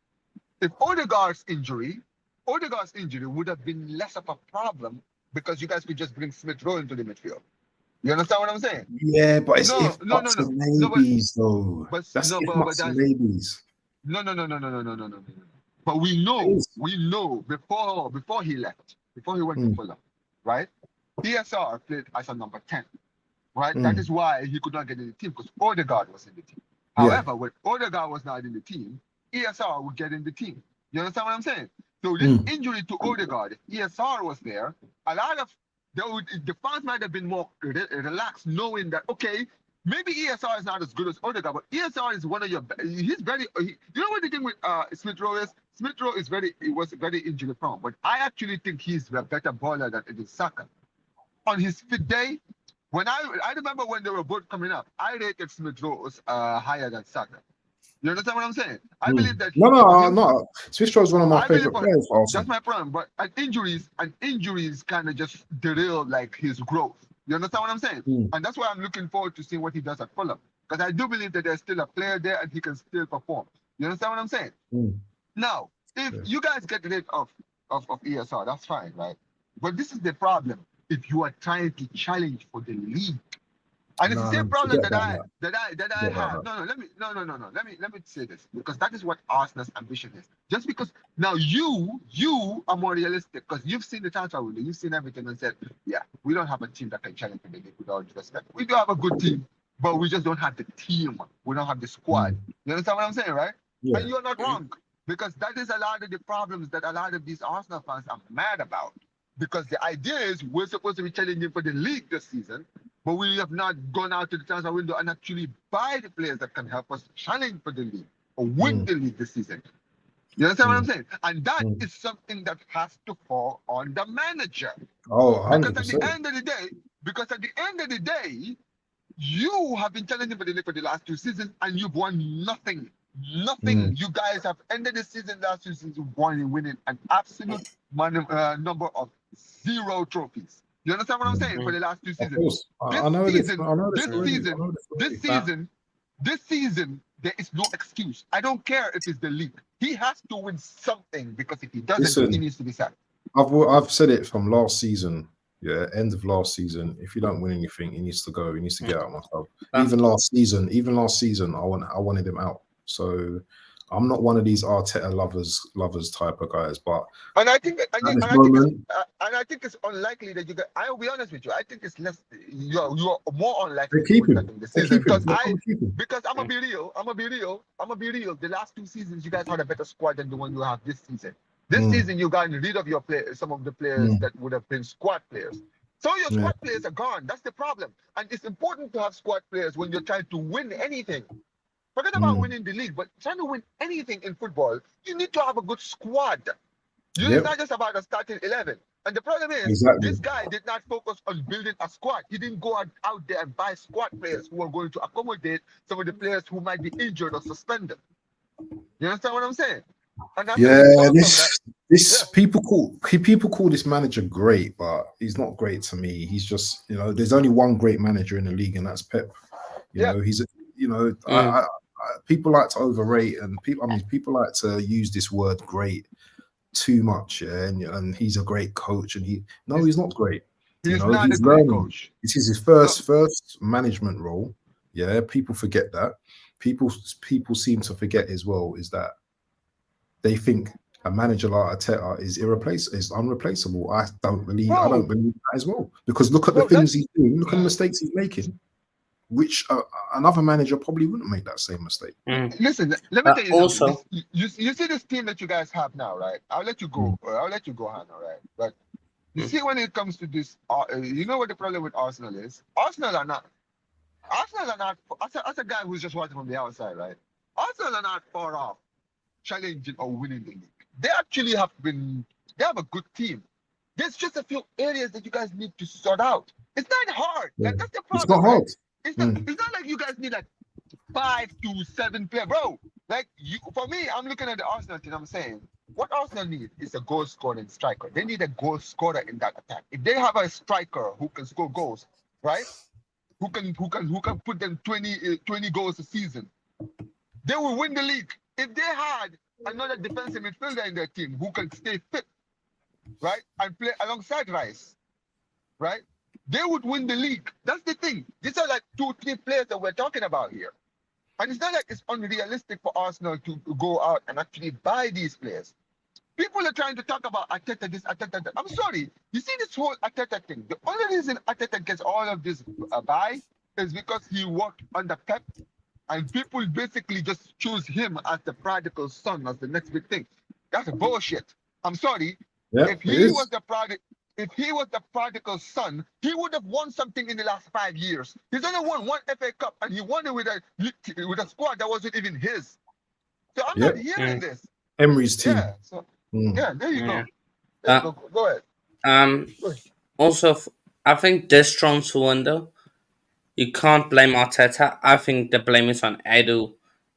if Odegaard's injury would have been less of a problem because you guys could just bring Smith Rowe into the midfield. You understand what I'm saying? Yeah, but it's No. maybes though. But That's no, if but buts and maybes. No. But we know before he left, before he went to Fulham, right? ESR played as a number 10. Right? That is why he could not get in the team, because Odegaard was in the team. However, when Odegaard was not in the team, ESR would get in the team. You understand what I'm saying? So this injury to Odegaard, if ESR was there, a lot of the fans might have been more relaxed, knowing that maybe ESR is not as good as Odegaard, but ESR is one of your. He's very. You know what the thing with Smith Rowe is? Smith Rowe is was very injury prone, but I actually think he's a better bowler than Edin Saka. On his fit day. When I remember when they were both coming up, I rated Smith Rowe higher than Saka. You understand what I'm saying? I believe that. No. Smith Rowe is one of my favorite players for Arsenal. That's my problem. But injuries kind of just derail like his growth. You understand what I'm saying? And that's why I'm looking forward to seeing what he does at Fulham, because I do believe that there's still a player there and he can still perform. You understand what I'm saying? Now, if you guys get rid of ESR, that's fine, right? But this is the problem. If you are trying to challenge for the league, and it's the same problem that I have. No. Let me say this, because that is what Arsenal's ambition is. Just because now you are more realistic, because you've seen the transfer window, you've seen everything, and said, yeah, we don't have a team that can challenge for the league with all due respect. We do have a good team, but we just don't have the team. We don't have the squad. You understand what I'm saying, right? Yeah. And you're not wrong, because that is a lot of the problems that a lot of these Arsenal fans are mad about. Because the idea is we're supposed to be challenging for the league this season, but we have not gone out to the transfer window and actually buy the players that can help us challenge for the league or win the league this season. You understand what I'm saying? And that is something that has to fall on the manager. Oh, 100%. Because at the end of the day, you have been challenging for the league for the last 2 seasons and you've won nothing. Nothing. You guys have ended the season last 2 seasons winning an absolute number of 0 trophies. You understand what I'm saying? For the last 2 seasons. This season, there is no excuse. I don't care if it's the league. He has to win something, because if he doesn't, Listen, he needs to be sacked. I've said it from last season. Yeah, end of last season. If you don't win anything, he needs to go. He needs to get out of my club. Even last season, I wanted him out. So I'm not one of these Arteta lovers type of guys. But And I think, at this moment, I think it's unlikely that you get. I'll be honest with you. I think it's less. You're more unlikely they to keep win that him. in the They season, keep him. because I'm gonna be real. I'm gonna be real. The last 2 seasons, you guys had a better squad than the one you have this season. This season, you got rid of your players, some of the players that would have been squad players. So your squad players are gone. That's the problem. And it's important to have squad players when you're trying to win anything. Forget about winning the league, but trying to win anything in football, you need to have a good squad. It's not just about a starting 11. And the problem is, Exactly. this guy did not focus on building a squad. He didn't go out there and buy squad players who are going to accommodate some of the players who might be injured or suspended. You understand what I'm saying? And as a result of that, people call this manager great, but he's not great to me. He's just, there's only one great manager in the league, and that's Pep. He's, people like to overrate, and people like to use this word great too much, and he's a great coach, and he's not great. He's not he's a great learning. coach. This is his first management role. Yeah, people forget that. People seem to forget as well is that they think a manager like Arteta is unreplaceable. I don't believe that as well, because look at the things he's doing. Look at the mistakes he's making, which another manager probably wouldn't make that same mistake. Listen, let me tell you something. You see this team that you guys have now, right? I'll let you go. I'll let you go, Hannah, right? But you see, when it comes to this, you know what the problem with Arsenal is? Arsenal are not. As a guy who's just watching from the outside, right? Arsenal are not far off challenging or winning the league. They actually have a good team. There's just a few areas that you guys need to sort out. It's not hard. That's the problem. It's not hard. Right? It's not like you guys need like 5 to 7 players, bro. Like for me, I'm looking at the Arsenal team. I'm saying what Arsenal need is a goal scoring striker. They need a goal scorer in that attack. If they have a striker who can score goals, right? Who can put them 20 goals a season, they will win the league. If they had another defensive midfielder in their team who can stay fit, right, and play alongside Rice, right, they would win the league. That's the thing. These are like 2-3 players that we're talking about here. And it's not like it's unrealistic for Arsenal to go out and actually buy these players. People are trying to talk about Arteta this, Arteta that. I'm sorry. You see this whole Arteta thing. The only reason Arteta gets all of this buy is because he worked under Pep, and people basically just choose him as the prodigal son, as the next big thing. That's bullshit. I'm sorry. Yeah, if he was the prodigal son, he would have won something in the last 5 years. He's only won 1 FA Cup, and he won it with a squad that wasn't even his. So I'm not hearing this. Emery's team. Yeah. So there you go. There you go. Go ahead. Also, I think this transfer window, you can't blame Arteta. I think the blame is on Edu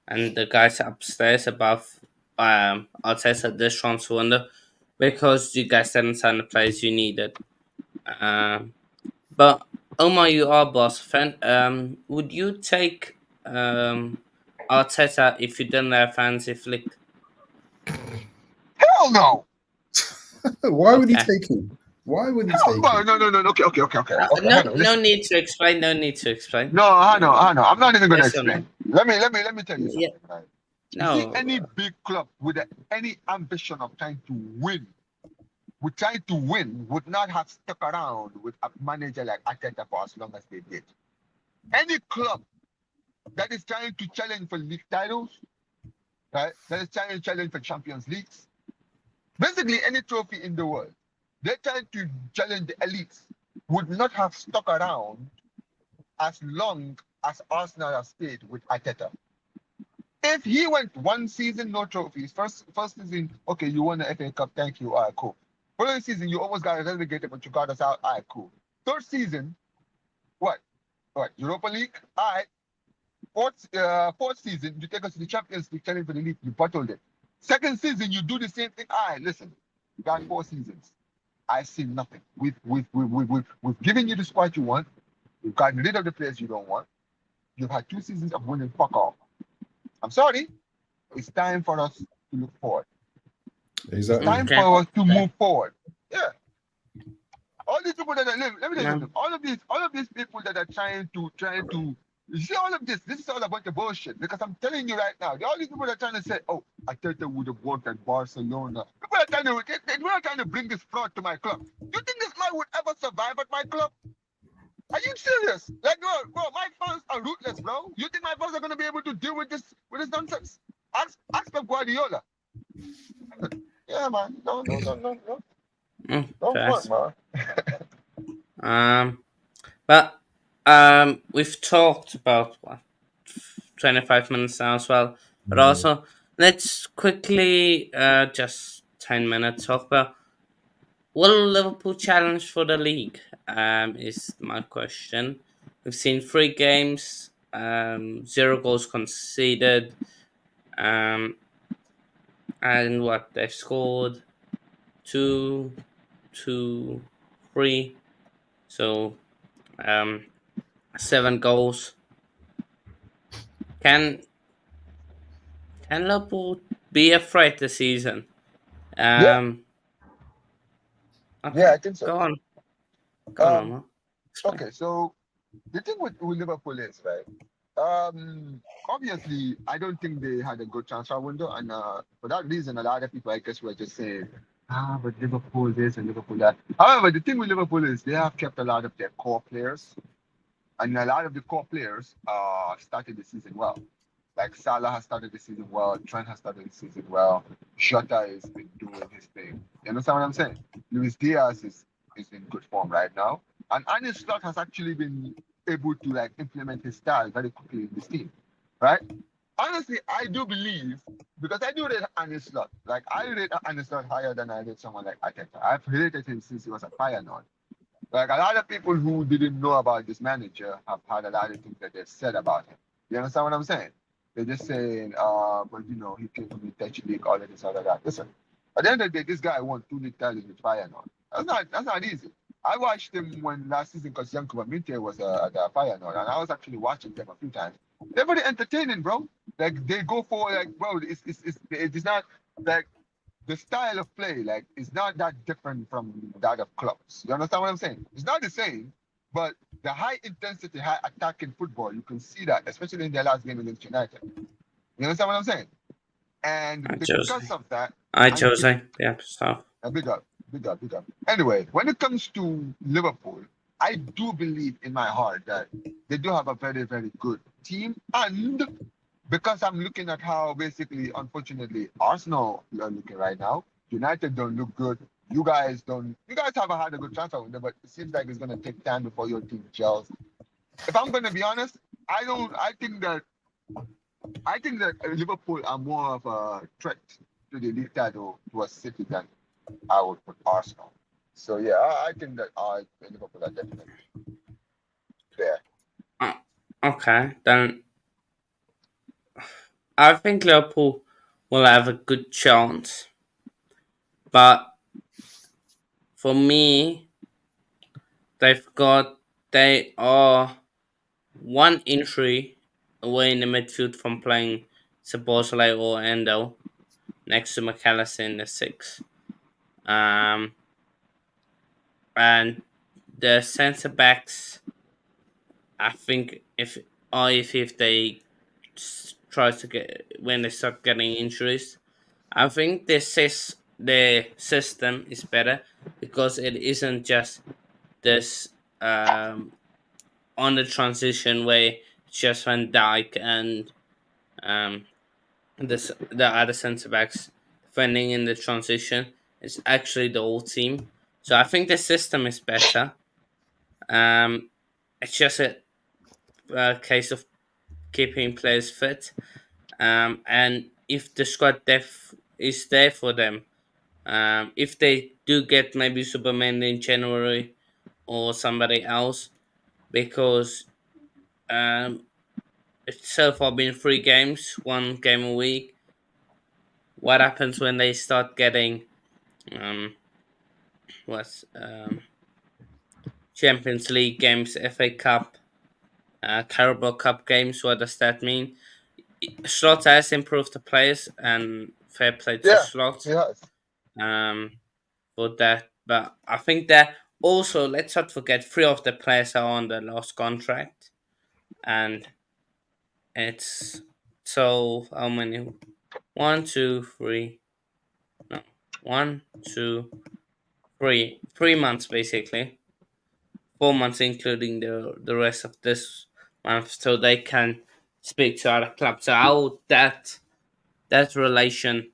and the guys upstairs above Arteta this transfer window, because you guys didn't sign the players you needed. But Omar, you are a boss fan. Would you take Arteta if you didn't have fancy flick? Hell no. Why would he take him? Why would he take him? No. Okay. No need to explain. No need to explain. No, I know. I'm not even going to explain. Let me tell you something. Right? No. You see, any big club with any ambition of trying to win, would not have stuck around with a manager like Arteta for as long as they did. Any club that is trying to challenge for league titles, right? That is trying to challenge for Champions Leagues, basically any trophy in the world, they're trying to challenge the elites, would not have stuck around as long as Arsenal have stayed with Arteta. If he went 1 season, no trophies, first season, okay, you won the FA Cup, thank you, all right, cool. Following season, you almost got relegated, but you got us out, all right, cool. Third season, what? Europa League, all right. Fourth season, you take us to the Champions League, challenge for the league, you bottled it. Second season, you do the same thing. All right, listen, you got 4 seasons. I see nothing. We've given you the squad you want. We've gotten rid of the players you don't want. You've had 2 seasons of winning fuck off. I'm sorry. It's time for us to look forward. Exactly. Time Okay. for us to move forward. Yeah. All these people that are living, let me tell you No. something. All of these people that are trying to you see all of this. This is all a bunch of bullshit. Because I'm telling you right now, all these people that are trying to say, "Oh, Arteta would have worked at Barcelona." People are trying to bring this fraud to my club. You think this man would ever survive at my club? Are you serious? Like, bro, my fans are ruthless, bro. You think my fans are gonna be able to deal with this nonsense? Ask Pep Guardiola. Yeah, man. No. Don't front, First. man. But we've talked about what 25 minutes now as well. But also, let's quickly just 10 minutes talk about will Liverpool challenge for the league? Is my question. We've seen 3 games, 0 goals conceded, and what they've scored 2, 2, 3. So 7 goals. Can Liverpool be a threat this season? Yeah, Okay, I think so. go on. Go on, Um, Omar. Explain. okay, so the thing with Liverpool is right. Obviously, I don't think they had a good transfer window, and for that reason, a lot of people, I guess, were just saying, but Liverpool this and Liverpool that. However, the thing with Liverpool is they have kept a lot of their core players, and a lot of the core players started the season well. Like Salah has started the season well, Trent has started the season well, Shota has been doing his thing. You understand what I'm saying? Luis Diaz is in good form right now. And Arne Slot has actually been able to like implement his style very quickly in this team. Right? Honestly, I do believe because I do rate Arne Slot. Like I rate Arne Slot higher than I rate someone like Arteta. I've rated him since he was at Feyenoord. Like a lot of people who didn't know about this manager have had a lot of things that they've said about him. You understand what I'm saying? They're just saying, but he came from the Dutch league, all of this, all of that. Listen, at the end of the day, this guy won 2 league titles with Feyenoord. That's not easy. I watched him when last season because Yankuba Minte was at Feyenoord, and I was actually watching them a few times. They're very entertaining, bro. Like they go for like, bro, it's not like the style of play, like, is not that different from that of clubs. You understand what I'm saying? It's not the same, but the high intensity, high attacking football, you can see that, especially in their last game against United. You understand what I'm saying? And Hi, Jose. because of that, Hi, and Jose. Yeah, stop. big up, big up, big up. Anyway, when it comes to Liverpool, I do believe in my heart that they do have a very, very good team. And because I'm looking at how basically, unfortunately, Arsenal are looking right now, United don't look good. You guys don't. You guys haven't had a good transfer window, but it seems like it's gonna take time before your team gels. If I'm gonna be honest, I don't. I think that Liverpool are more of a threat to the league title to a City than I would put Arsenal. So yeah, I think that Liverpool are definitely there. Okay, then I think Liverpool will have a good chance. But for me, they are one injury away in the midfield from playing Sabozlai or Endo next to McAllister in the 6. Um, and the centre backs, I think if they try to get when they start getting injuries, I think the system is better because it isn't just this on the transition way. It's just Van Dijk and um, the other centre backs defending in the transition. It's actually the whole team. So I think the system is better. It's just a case of keeping players fit. And if the squad depth is there for them, if they do get maybe Superman in January or somebody else, because um, it's so far been 3 games, 1 game a week. What happens when they start getting um, what's Champions League games, FA Cup, Carabao Cup games? What does that mean? Slot has improved the players, and fair play to Yeah, Slot he has. for that. But I think that also, let's not forget, 3 of the players are on the last contract, and it's so how many? 1, 2, 3. No, 1, 2, 3. 3 months basically. 4 months, including the rest of this month, so they can speak to other clubs. So how that relation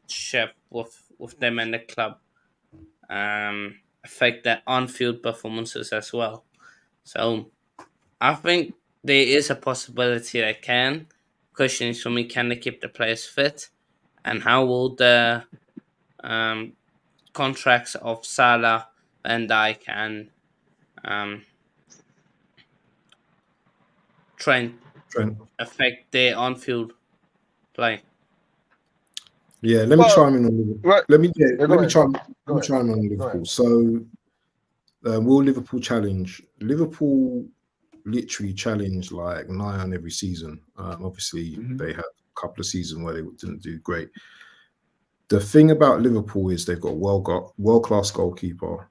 ship with them and the club affect their on-field performances as well. So I think there is a possibility they can. Question is for me, can they keep the players fit, and how will the contracts of Salah, Van Dijk, and Trent affect their on-field play? Yeah, let me Well, chime in on Liverpool. right. Let me Yeah, go ahead. chime in on Go Liverpool. ahead. So, will Liverpool challenge? Liverpool literally challenge like nigh on every season. Obviously, they had a couple of seasons where they didn't do great. The thing about Liverpool is they've got a world-class goalkeeper,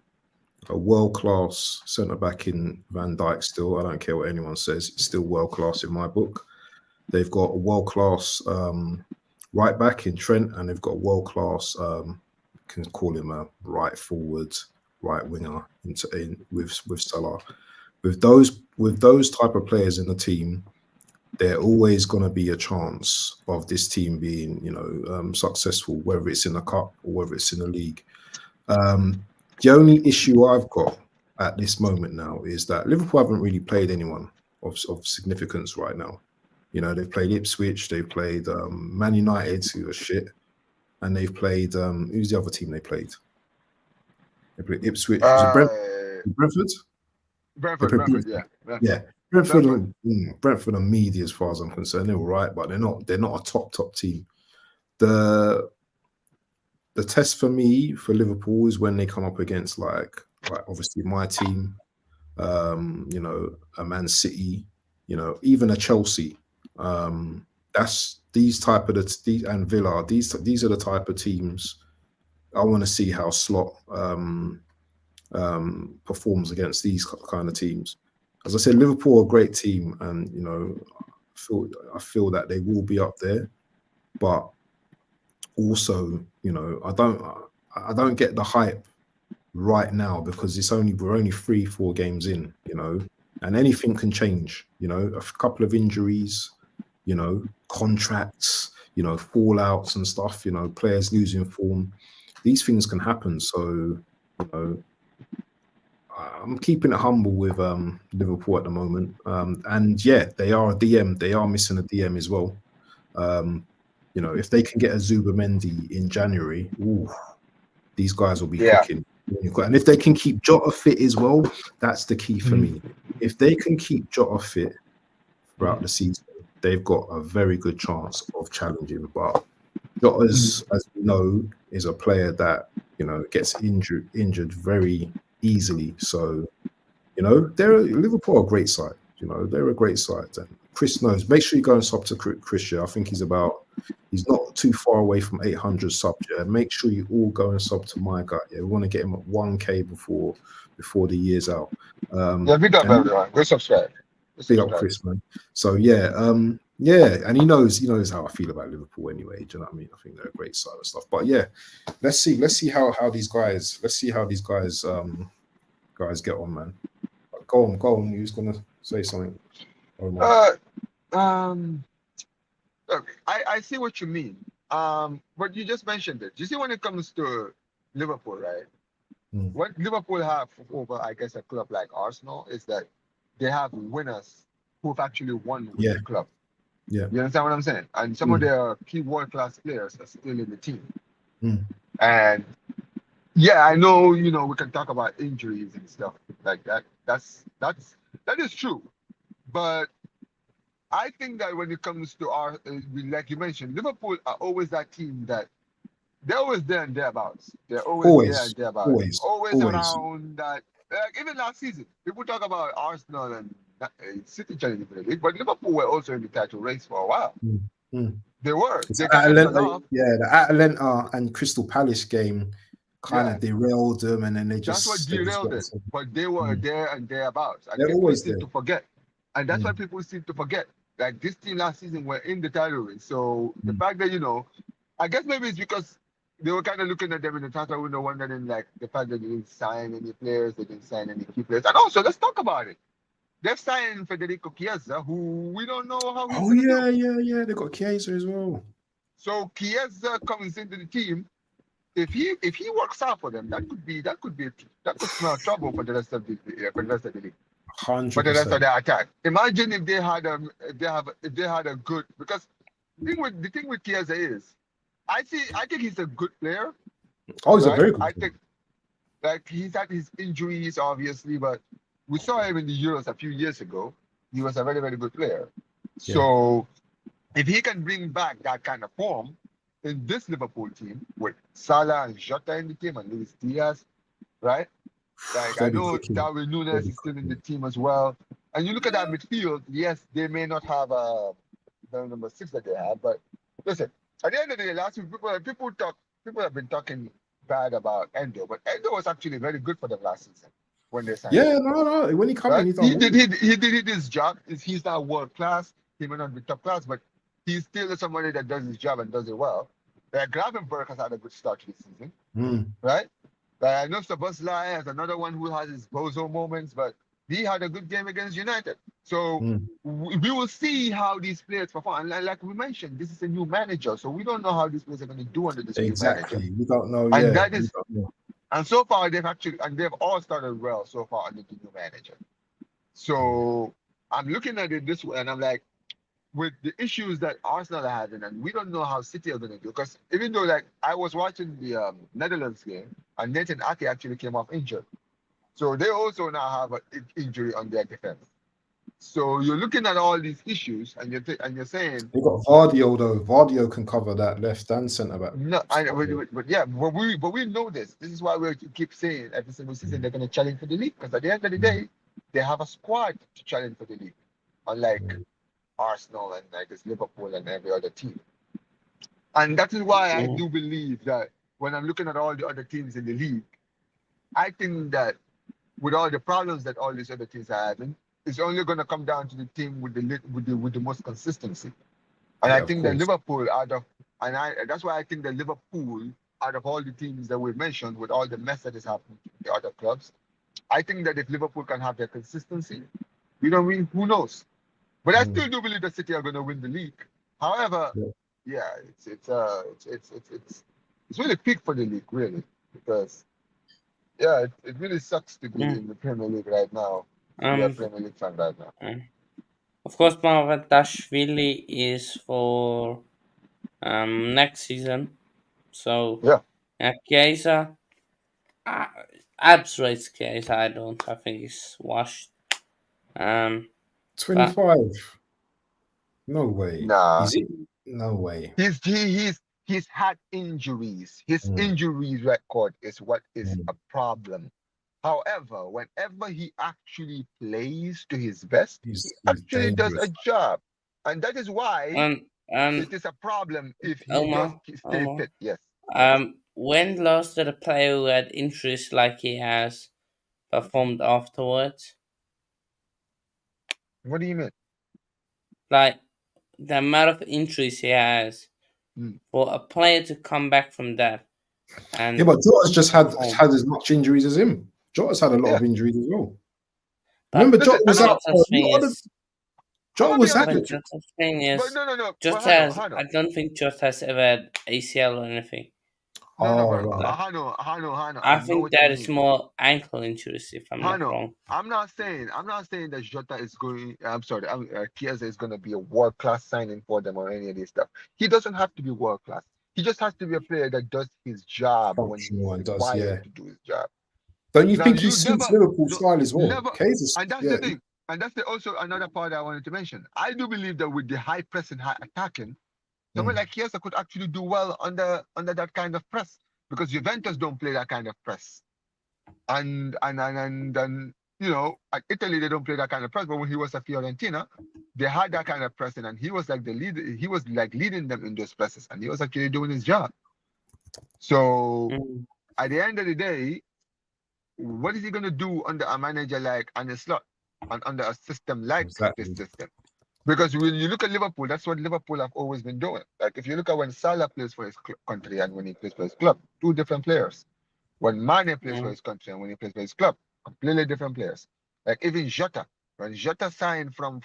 a world-class centre back in Van Dijk. Still, I don't care what anyone says; it's still world-class in my book. They've got a world-class right back in Trent, and they've got a world-class, can call him a right forward, right winger with Salah. With those type of players in the team, there always going to be a chance of this team being, successful, whether it's in the cup or whether it's in the league. The only issue I've got at this moment now is that Liverpool haven't really played anyone of significance right now. They've played Ipswich, they've played Man United, who are shit, and they've played who's the other team they played? They played Ipswich. Was it Brentford? Brentford, yeah. Yeah. Brentford are media as far as I'm concerned. They're all right, but they're not a top team. The test for me for Liverpool is when they come up against like obviously my team, a Man City, even a Chelsea. That's and Villa. These are the type of teams I want to see how Slot performs against these kind of teams. As I said, Liverpool are a great team, and I feel that they will be up there. But also, I don't get the hype right now because we're only 3-4 games in, and anything can change. A couple of injuries, contracts, fallouts and stuff. Players losing form. These things can happen. So, I'm keeping it humble with Liverpool at the moment. And yeah, they are a DM. They are missing a DM as well. If they can get a Zubamendi in January, these guys will be cooking. And if they can keep Jota fit as well, that's the key for me. If they can keep Jota fit throughout the season, they've got a very good chance of challenging. But Jota, as we know, is a player that gets injured very easily. So Liverpool are a great side. They're a great side. And Chris knows. Make sure you go and sub to Chris. I think he's not too far away from 800 subs. Yeah, make sure you all go and sub to my guy. Yeah, we want to get him at 1K before the year's out. Big up everyone. Go subscribe. Big up Chris, man. So yeah, and he knows how I feel about Liverpool anyway. Do you know what I mean? I think they're a great side and stuff. But yeah, let's see how these guys get on, man. Go on. Who's gonna say something? I see what you mean. But you just mentioned it. You see, when it comes to Liverpool, right? What Liverpool have over, I guess, a club like Arsenal is that they have winners who've actually won with the club. Yeah. You understand what I'm saying? And some of their key world-class players are still in the team. And yeah, I know, we can talk about injuries and stuff like that. That is true. But I think that when it comes to our, like you mentioned, Liverpool are always that team that they're always there and thereabouts. They're always there and thereabouts. Always around that. Like even last season, people talk about Arsenal and City challenging for the league, but Liverpool were also in the title race for a while. Mm. They were. It's They kind of fell Atalanta, off. the Atalanta and Crystal Palace game kind Yeah. of derailed them, and then That's what they just derailed got it. But they were there and thereabouts. And They're people always seem there. to forget. And that's what people seem to forget. Like this team last season were in the title race. So the fact that, I guess maybe it's because they were kind of looking at them in the transfer window, wondering like the fact that they didn't sign any players, they didn't sign any key players. And also, let's talk about it. They've signed Federico Chiesa, who we don't know how he's Oh going to yeah, do. yeah. They got Chiesa as well. So Chiesa comes into the team. If he works out for them, that could smell trouble for the rest of the league. For the rest of 100%. the attack. Imagine if they had a good, because the thing with Chiesa is I think he's a good player. Oh, he's a Right? very good I player. think like he's had his injuries obviously, but we saw him in the Euros a few years ago. He was a very, very good player. So if he can bring back that kind of form in this Liverpool team with Salah and Jota in the team and Luis Diaz, right? Like I They'll be know cooking. Darwin Núñez is still in the team as well. And you look at that midfield, yes, they may not have the number 6 that they have, but listen, at the end of the day, last week people have been talking bad about Endo, but Endo was actually very good for them last season when they signed him. Yeah, no. When he come in, Right? he done well. He did his job. He's not world class. He may not be top class, but he's still somebody that does his job and does it well. Gravenberg has had a good start to this season, right? I know Szoboszlai is another one who has his bozo moments, but he had a good game against United. So we will see how these players perform. And like we mentioned, this is a new manager, so we don't know how these players are going to do under this new manager. We don't know. And that is, and so far they've all started well so far under the new manager. So I'm looking at it this way, and I'm like, with the issues that Arsenal are having, and we don't know how City are going to do. Because even though, like, I was watching the Netherlands game, and Nathan Ake actually came off injured, so they also now have an injury on their defense. So you're looking at all these issues, and you're saying they got Vardio though. Vardio can cover that left and centre back. no, but we know this. This is why we keep saying every single season they're going to challenge for the league. Because at the end of the day, they have a squad to challenge for the league, unlike Arsenal and like this Liverpool and every other team. And that is why I do believe that when I'm looking at all the other teams in the league, I think that with all the problems that all these other teams are having, it's only going to come down to the team with the most consistency. And I think that Liverpool that's why I think that Liverpool out of all the teams that we've mentioned, with all the mess that is happening to the other clubs, I think that if Liverpool can have their consistency, who knows? But I still do believe that City are going to win the league. However, it's really peak for the league, really, because it really sucks to be in the Premier League right now. Be a Premier League fan right now. Of course, Dashvili is for next season. So Chiesa, Abs rates Chiesa. I think he's washed. 25. No way. Nah. Is it? No way. He's had injuries. His injuries record is what is a problem. However, whenever he actually plays to his best, he actually does a job. And that is why it is a problem if he does stay fit. Yes. When last did a player who had injuries like he has performed afterwards? What do you mean? Like the amount of injuries he has, for a player to come back from that. And but Jota's just had as much injuries as him. Jota's had a lot of injuries as well. Remember, Jota was out. Jota was out. Jota's thing is, no. I don't think Jota has ever had ACL or anything. I think that is more ankle injuries, if I'm not wrong. I'm not saying that Jota is going. I'm sorry. Chiesa is going to be a world class signing for them or any of this stuff. He doesn't have to be world class. He just has to be a player that does his job when he's required to do his job. Don't you think he suits Liverpool style as well? And that's the thing. And that's also another part I wanted to mention. I do believe that with the high press and high attacking, someone like Chiesa could actually do well under that kind of press, because Juventus don't play that kind of press. And at Italy they don't play that kind of press, but when he was at Fiorentina, they had that kind of pressing, and he was like the leader. He was like leading them in those presses, and he was actually doing his job. So Mm. at the end of the day, what is he gonna do under a manager like Arne Slot and under a system like this Exactly. system? Because when you look at Liverpool, that's what Liverpool have always been doing. Like if you look at when Salah plays for his country and when he plays for his club, two different players. When Mane plays for Mm. his country and when he plays for his club, completely different players. Like even Jota, when Jota signed from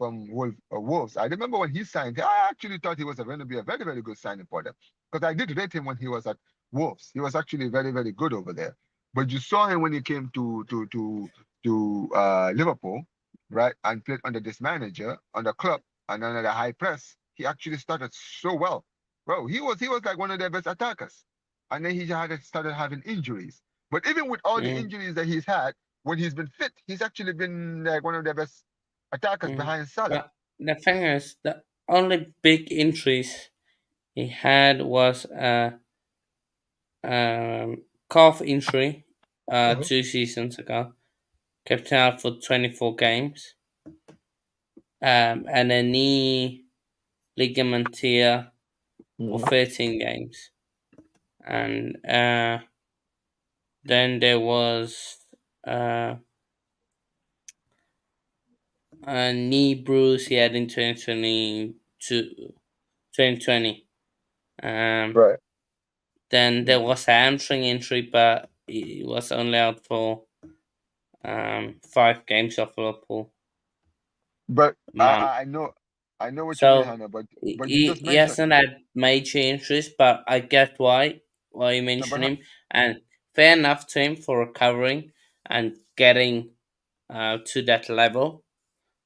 Wolves, I remember when he signed, I actually thought he was going to be a very very good signing for them because I did rate him when he was at Wolves. He was actually very very good over there. But you saw him when he came to Liverpool, right, and played under this manager, under club, and under the high press. He actually started so well, bro. He was like one of their best attackers, and then he had started having injuries. But even with all the Mm. injuries that he's had, when he's been fit, he's actually been like one of their best attackers Mm. behind Salah. But the thing is, the only big injuries he had was a calf injury Uh-huh. 2 seasons ago. Kept him out for 24 games. And a knee ligament tear for Mhm. 13 games. And then there was uh, a knee bruise he had in 2020. Right. Then there was a hamstring injury, but he was only out for 5 games of Liverpool But month. I know what you mean, So Hannah. But you he, just he mentioned hasn't had major injuries, but I get why you number. mention him, and fair enough to him for recovering and getting to that level.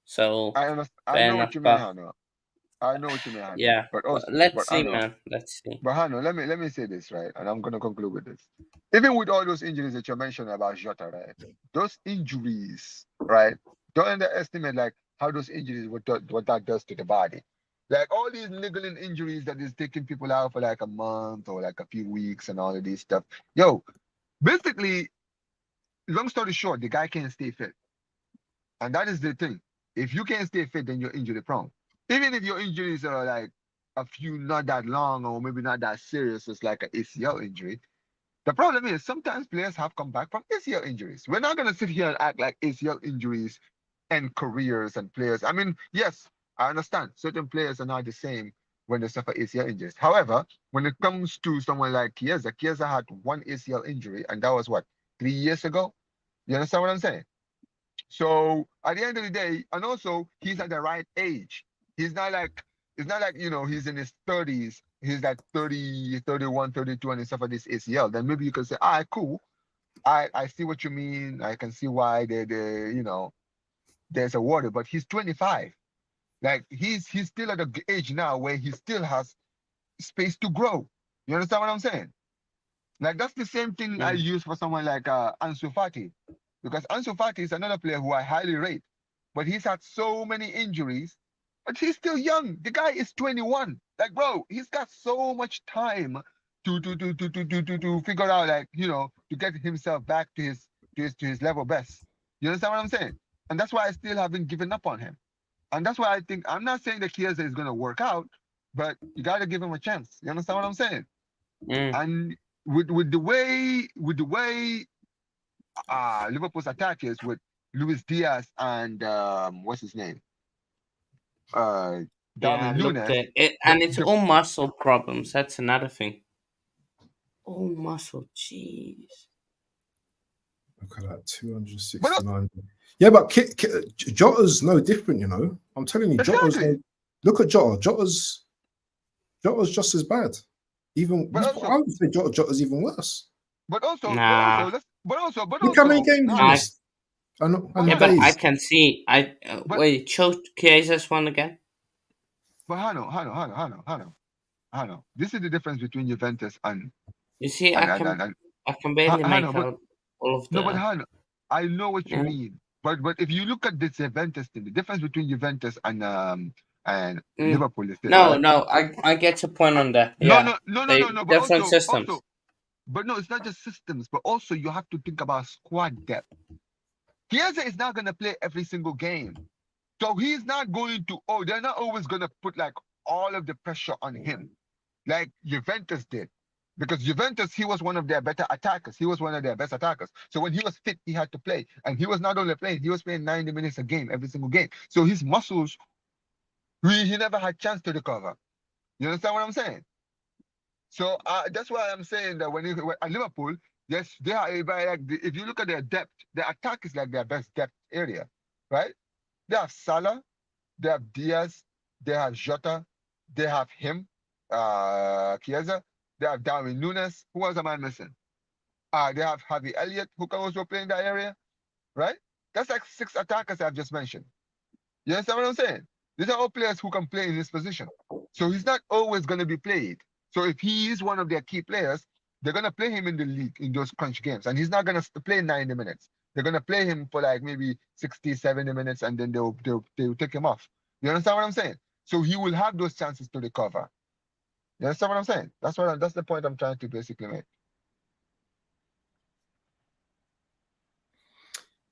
So I understand. I fair know what enough, you mean, but Hannah. I know what you mean, Hannah. yeah, But but also, let's but see, Hannah, man. Let's see. But Hannah, let me say this, right? And I'm gonna conclude with this. Even with all those injuries that you mentioned about Jota, right? Those injuries, right? Don't underestimate like how those injuries what that does to the body. Like all these niggling injuries that is taking people out for like a month or like a few weeks and all of these stuff. Yo, basically, long story short, the guy can't stay fit. And that is the thing. If you can't stay fit, then you're injury prone. Even if your injuries are like a few not that long or maybe not that serious, it's like an ACL injury. The problem is sometimes players have come back from ACL injuries. We're not gonna sit here and act like ACL injuries end careers and players. I mean, yes, I understand certain players are not the same when they suffer ACL injuries. However, when it comes to someone like Chiesa had one ACL injury, and that was what, 3 years ago? You understand what I'm saying? So at the end of the day, and also he's at the right age. He's not like it's not like he's in his 30s. He's like 30, 31, 32, and he suffered this ACL. Then maybe you can say, all right, cool. I see what you mean. I can see why there's a worry, but he's 25. Like he's still at a age now where he still has space to grow. You understand what I'm saying? Like that's the same thing I Mm. use for someone like Ansu Fati, because Ansu Fati is another player who I highly rate, but he's had so many injuries, but he's still young. The guy is 21. Like, bro, he's got so much time to figure out, like, to get himself back to his level best. You understand what I'm saying? And that's why I still haven't given up on him. And that's why I think I'm not saying that Chiesa is gonna work out, but you gotta give him a chance. You understand what I'm saying? Mm. And with the way Liverpool's attack is with Luis Diaz and what's his name? Uh Yeah, I Darwin looked Nunes. at it, The and it's the all muscle problems. That's another thing. All muscle, jeez. Look at that, but 269. Yeah, but Jota's no different, I'm telling you, Jota's exactly. no. Look at Jota. Jota's just as bad. Even But I also would say Jota's even worse. but also Nah, let's but also but Look how many also games he's Hannah, I missed but and yeah, but Hannah, I days. can see. I but wait. Choked Chiesa's one again. but Hannah. This is the difference between Juventus and You see, and and and, and I can barely Hannah. make But out all of no, but the. Hannah, I know what you Yeah. mean. But if you look at this Juventus thing, the difference between Juventus and Mm. Liverpool is this, No, right? no, I get your point on that. No, Yeah, no, no, no, they no, no. But different also, systems. but no, it's not just systems, but also you have to think about squad depth. Chiesa is not gonna play every single game. So he's not going to, they're not always going to put like all of the pressure on him like Juventus did. Because Juventus, he was one of their better attackers. He was one of their best attackers. So when he was fit, he had to play. And he was not only playing, he was playing 90 minutes a game, every single game. So his muscles, he never had chance to recover. You understand what I'm saying? So that's why I'm saying that when at Liverpool, yes, they are like if you look at their depth, their attack is like their best depth area, right? They have Salah, they have Diaz, they have Jota, they have him, Chiesa, they have Darwin Nunes. Who else am I missing? They have Harvey Elliott, who can also play in that area, right? That's like 6 attackers I've just mentioned. You understand what I'm saying? These are all players who can play in this position. So he's not always going to be played. So if he is one of their key players, they're going to play him in the league in those crunch games. And he's not going to play 90 minutes. They're going to play him for like maybe 60, 70 minutes and then they'll take him off. You understand what I'm saying? So he will have those chances to recover. You understand what I'm saying? That's the point I'm trying to basically make.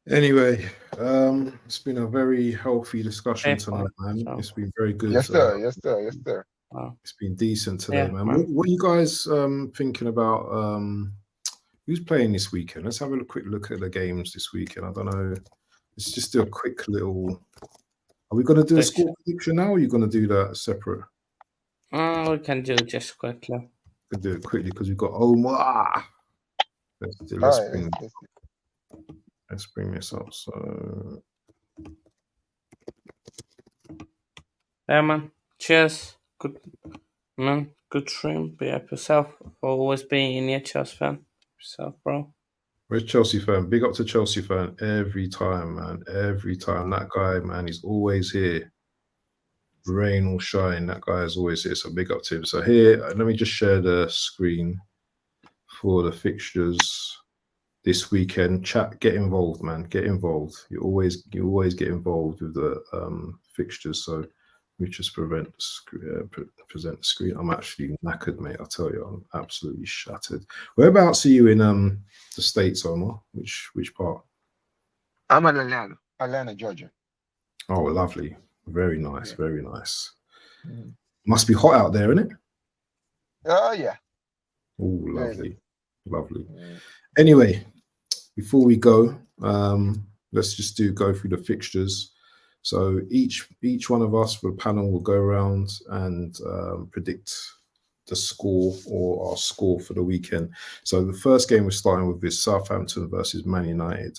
Anyway, it's been a very healthy discussion tonight, man. So. It's been very good. Yes, sir. Yes, sir. Yes, sir. It's been decent today, Yeah, man. man. What are you guys thinking about? Who's playing this weekend? Let's have a quick look at the games this weekend. I don't know. Let's just do a quick little. Are we going to do a score prediction now, or are you going to do that separate? We can do it just quickly. We can do it quickly because we've got Omar. Let's bring this up. So, yeah, man. Cheers. Good, man. Good stream. Be up yourself. Always being a Chelsea fan. Yourself, bro. We're Chelsea fan. Big up to Chelsea fan every time, man. Every time. That guy, man, he's always here. Rain or shine, that guy is always here. So big up to him. So here, let me just share the screen for the fixtures this weekend. Chat, get involved, man. Get involved. You always get involved with the fixtures. So we just present the screen. I'm actually knackered, mate. I tell you, I'm absolutely shattered. Whereabouts are you in the States, Omar? Which part? I'm in Atlanta, Georgia. Oh, lovely. Very nice. Very nice. Must be hot out there, isn't it? Oh, yeah. Oh, lovely. Lovely. Anyway, before we go, let's just go through the fixtures. So each one of us for the panel will go around and predict the score or our score for the weekend. So the first game we're starting with is Southampton versus Man United.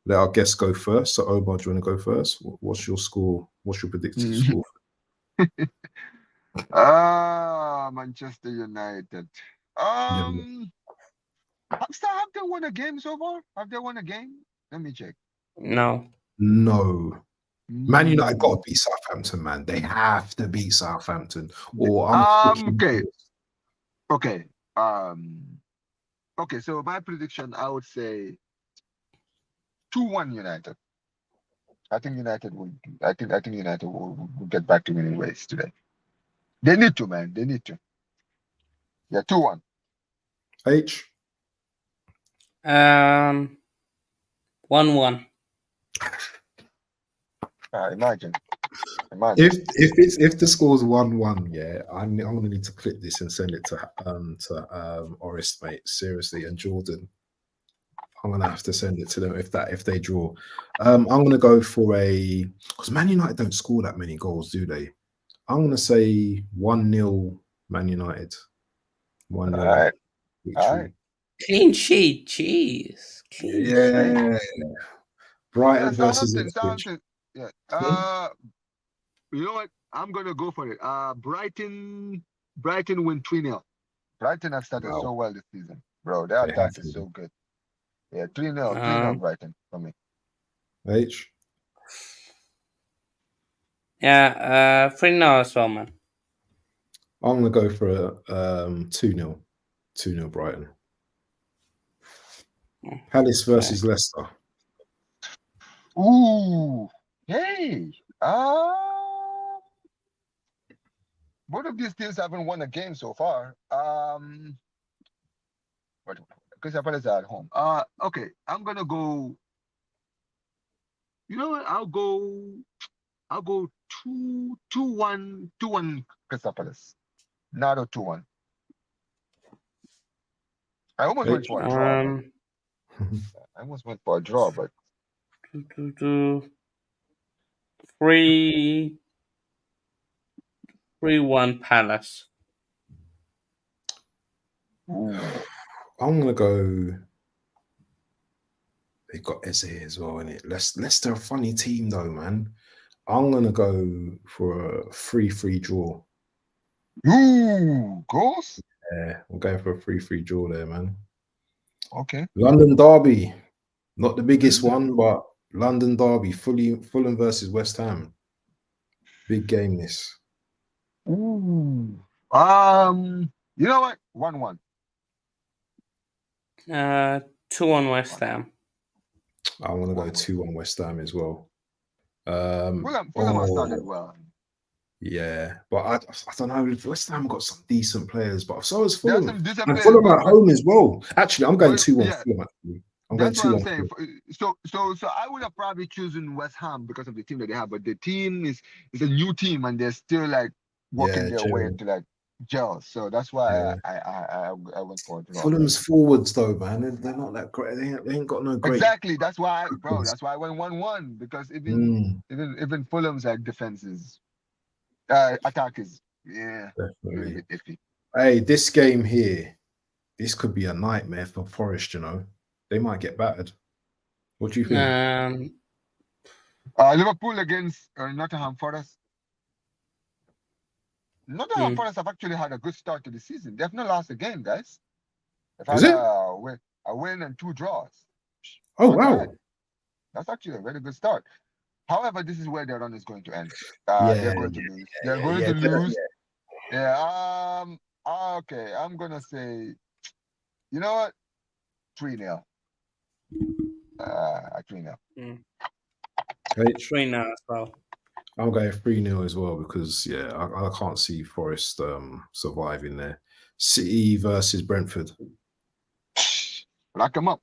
Let our guests go first. So Omar, do you want to go first? What's your score? What's your predicted score? Manchester United. Have Southampton won a game so far? Have they won a game? Let me check. No. Man United got to beat Southampton, man. They have to beat Southampton. Or Okay. Okay, so my prediction, I would say 2-1 United. I think United will get back to winning ways today. They need to, man. They need to. Yeah, 2-1. H. 1-1. Imagine. If the score's 1-1, yeah, I'm gonna need to clip this and send it to Orist, mate. Seriously, and Jordan. I'm gonna have to send it to them if they draw. I'm gonna go for because Man United don't score that many goals, do they? I'm gonna say 1-0 Man United. 1-0. All right. Clean sheet, jeez. Clean sheet. Brighton versus Southampton. Yeah. You know what? I'm gonna go for it. Brighton win 3-0. Brighton have started so well this season, bro. Their attack is so good. Yeah, 3-0 Brighton for me. H. Yeah, 3-0 as well, man. I'm gonna go for a 2-0. 2-0 Brighton. Palace versus Leicester. Ooh, hey. Both of these teams haven't won a game so far. Crystal Palace are at home. Okay, I'm gonna go You know what? I'll go 2-1 Crystal Palace. Not a 2-1. I almost went for a draw, but two, 3-1 Palace. Ooh. I'm gonna go. They got Eze as well, innit? Leicester a funny team though, man. I'm gonna go for a 3-3 draw. Ooh, goals? Yeah, we're going for a 3-3 draw there, man. Okay. London derby, not the biggest one, but London derby, Fulham versus West Ham. Big game this. Ooh. You know what? 1-1. 2-1 West Ham. I want to go 2-1 West Ham as well. Fulham has started well. Yeah, but I don't know. West Ham got some decent players, but so has There are Fulham. some decent And players, Fulham but at home as well. Actually, I'm going 2-1 yeah, Fulham. Actually, I'm going that's what I'm 2-1 saying. Fulham. So I would have probably chosen West Ham because of the team that they have, but the team is a new team and they're still like working Yeah, their way into like gel. So that's why yeah. I went for a draw. Fulham's forwards though, man, they're not that great. They ain't got no great. Exactly. That's why, bro. That's why I went 1-1 because even Fulham's like defenses, attack is a little Definitely. bit iffy. Hey, this game here, this could be a nightmare for Forest. You know, they might get battered. What do you think? Liverpool against Nottingham Forest. Nottingham Forest have actually had a good start to the season. They've not lost a game, guys. They've had Is it? a win and 2 draws. Oh Not wow! bad. That's actually a very good start. However, this is where their run is going to end. Yeah, They're going to lose. They're going to lose. Yeah. Okay. I'm gonna say, you know what? 3-0. 3-0. 3-0 as well. I'm going 3-0 as well because I can't see Forest surviving there. City versus Brentford. Lock them up.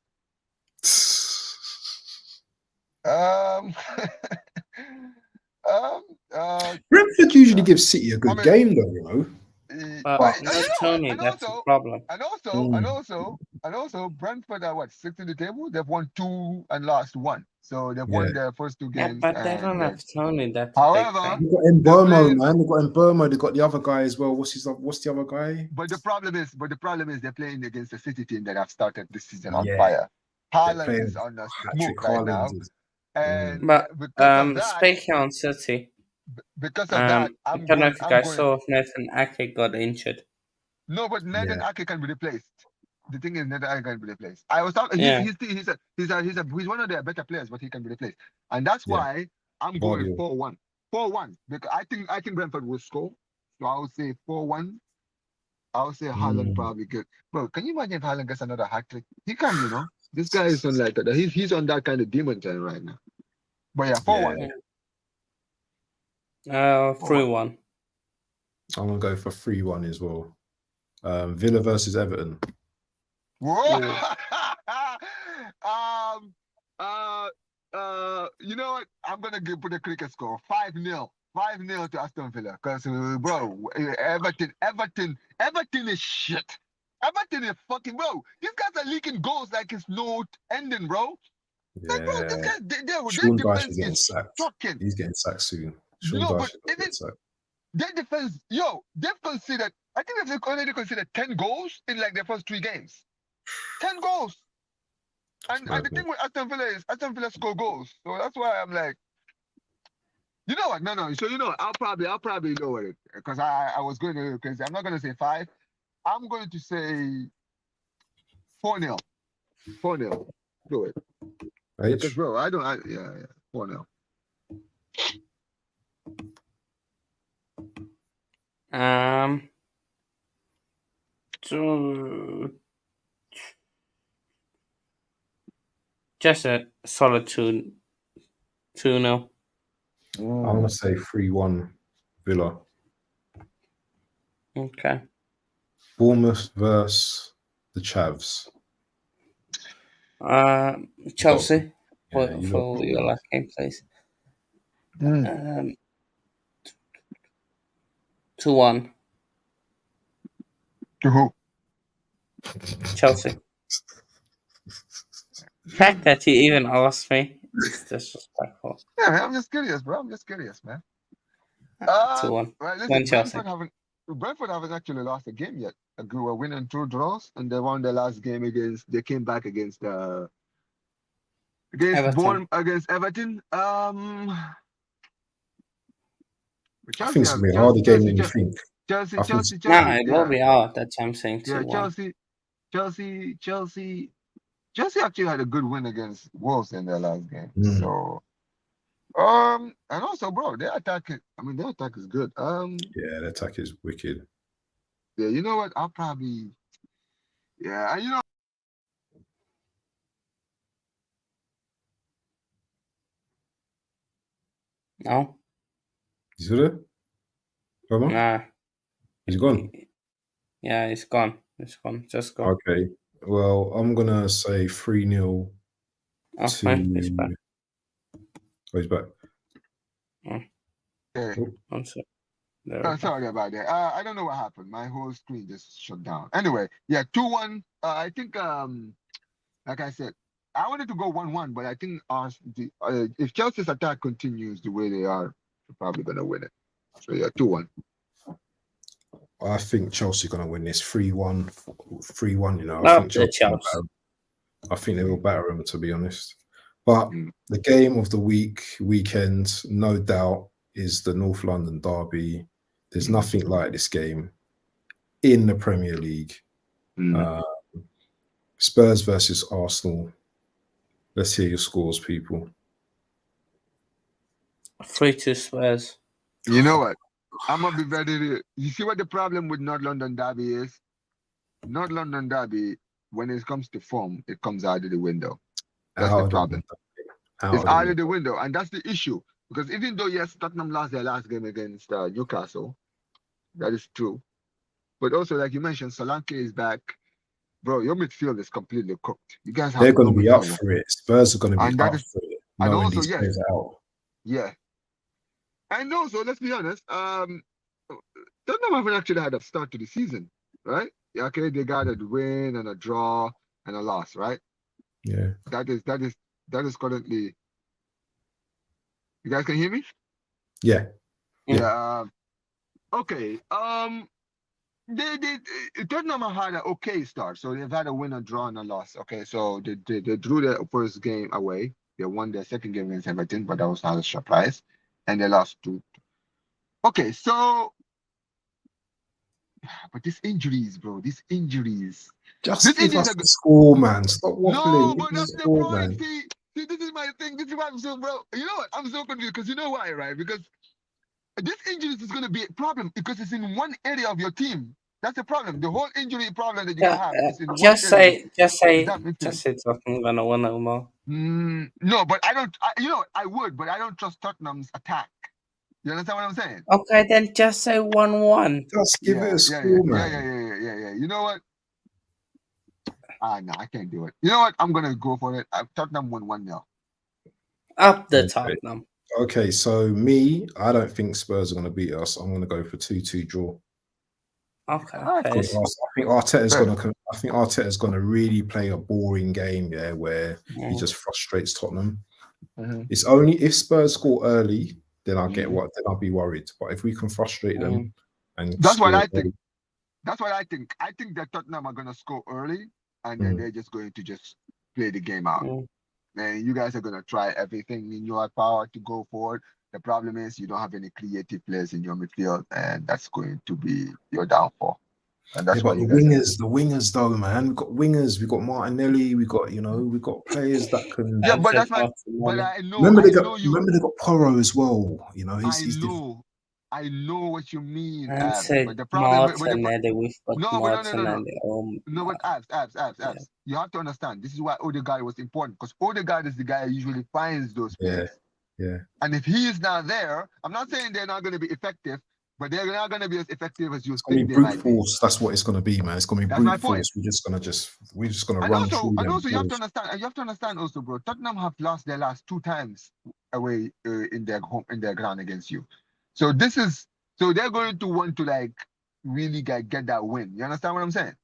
Brentford usually gives City a good game, though, you know. But not Tony, that's the problem. And also, Brentford are 6th in the table. They've won 2 and lost 1, so they've won their first 2 games. But they don't have Tony. That's however, they've got Mbomo, man. They've got Mbomo. They've got the other guy as well. What's the other guy? But the problem is they're playing against a City team that have started this season on fire. Haaland is on a smoke right now, and because of that, speaking on City. Because of that, I don't know if you guys saw if Nathan Ake got injured. No, but Nathan Ake can be replaced. The thing is, Nathan Ake can be replaced. I was talking. He's one of their better players, but he can be replaced, and that's why I'm going 4-1. 4-1 because I think Brentford will score. So I would say 4-1. I would say Haaland probably good. Bro, can you imagine if Haaland gets another hat trick? He can, you know. This guy is on like that. He's on that kind of demon time right now. But yeah, 4-1. 3-1. I'm gonna go for 3-1 as well. Villa versus Everton. Whoa! You know what? I'm gonna put a cricket score 5-0. 5-0 to Aston Villa. Because bro, Everton is shit. Everton is fucking bro. These guys are leaking goals like it's no ending, bro. Yeah. Like, bro, this guy, Sean Dyche is getting sacked. Shocking. He's getting sacked soon. Their defense, they've considered. I think they've already considered 10 goals in like their first 3 games. 10 goals. And the thing with Aston Villa is Aston Villa score goals. So that's why I'm like, you know what? No. So I'll probably lower it because I was going to because I'm not going to say 5. I'm going to say 4-0. 4-0. Do it. Because bro, 4-0. Just a solid 2-0. I'm gonna say 3-1 Villa. Okay. Bournemouth versus the Chavs. Chelsea. Yeah, you lot for got your me. last game, please. Mm. 2-1 To who? Chelsea. The fact that you even asked me is disrespectful. Yeah, man, I'm just curious, bro. I'm just curious, man. 2-1. Right, listen, One Chelsea. Brentford haven't actually lost a game yet. They were winning 2 draws, and they won their last game against. They came back against Everton. against Everton. I think Chelsea it's have gonna be a harder Chelsea game Chelsea than you Chelsea think. Chelsea I think Chelsea No, Chelsea it will yeah be hard. That's why I'm saying yeah 2-1. Chelsea actually had a good win against Wolves in their last game. Mm. So and also, bro, their attack is good. Yeah, the attack is wicked. Yeah, you know what? I'll probably yeah, and you know. No? You see there? Come on. Nah. He's gone. Yeah, it's gone. It's gone. Just go. Okay. Well, I'm gonna say 3-0 Oh, fine. It's back. to. Oh, he's back. Okay. Oh, One sec. There we go. Sorry about that. I don't know what happened. My whole screen just shut down. Anyway, yeah, 2-1. I think like I said, I wanted to go 1-1, but I think if Chelsea's attack continues the way they are, they're probably gonna win it. So yeah, 2-1. I think Chelsea gonna win this 3-1. 3-1. You know, I Up think the Chelsea. Chelsea. I think they will batter them, to be honest. But Mm. the game of the weekend, no doubt, is the North London derby. There's nothing like this game in the Premier League. Spurs versus Arsenal. Let's hear your scores, people. 3-2 Spurs. You know what? I'm gonna be very real. You see what the problem with North London derby is? North London derby, when it comes to form, it comes out of the window. That's the problem. It's out of the window, and that's the issue. Because even though, yes, Tottenham lost their last game against Newcastle, that is true. But also, like you mentioned, Solanke is back. Bro, your midfield is completely cooked. You guys have They're going no to be up midfield. for it. Spurs are going to be And up that is, for it, and knowing also, these yes, players are out. yeah. And also, let's be honest, Tottenham haven't actually had a start to the season, right? Yeah, okay, they got a win and a draw and a loss, right? Yeah. That is currently. You guys can hear me? Yeah. Yeah. Okay. Tottenham had an okay start, so they've had a win, a draw, and a loss. Okay, so they drew their first game away. They won their second game against Everton, but that was not a surprise, and they lost 2. Okay, so but these injuries, bro, these injuries. Just give us the score, man. Stop waffling. No, but that's the score, point. man. See, this is my thing. This is why I'm so, bro. You know what? I'm so confused because you know why, right? Because this injuries is going to be a problem because it's in one area of your team. That's the problem. The whole injury problem that you're gonna have is in one area. Just say Is Tottenham gonna win no more. No, but I don't. I would, but I don't trust Tottenham's attack. You understand what I'm saying? Okay, then just say 1-1. Just give it a score, man. Yeah. You know what? No, I can't do it. You know what? I'm gonna go for it. Tottenham won 1-0. Up the Tottenham. Okay, so me, I don't think Spurs are going to beat us. I'm going to go for 2-2 draw. Okay. I think Arteta's going to really play a boring game, where he just frustrates Tottenham. It's only if Spurs score early, then I'll be worried. But if we can frustrate them, and that's what I think. That's what I think. I think that Tottenham are going to score early, and then they're just going to just play the game out. And you guys are going to try everything in your power to go forward. The problem is you don't have any creative players in your midfield, and that's going to be your downfall. And that's why the wingers though, man. We've got wingers, we've got Martinelli, we've got players that can. Yeah, but that's my. But I know. Remember they got Porro as well. You know, I know what you mean. But the problem, Martinelli, we've got Martinelli. No, but abs. You have to understand. This is why Odegaard was important because Odegaard is the guy who usually finds those players. Yeah. And if he is not there, I'm not saying they're not going to be effective, but they're not going to be as effective as you It's gonna think be they brute might be. force. That's what it's gonna be, man. It's gonna be That's my brute point. force. We're just gonna run through them. You have to understand. You have to understand also, bro. Tottenham have lost their last 2 times away in their ground against you. So they're going to want to like really get that win. You understand what I'm saying?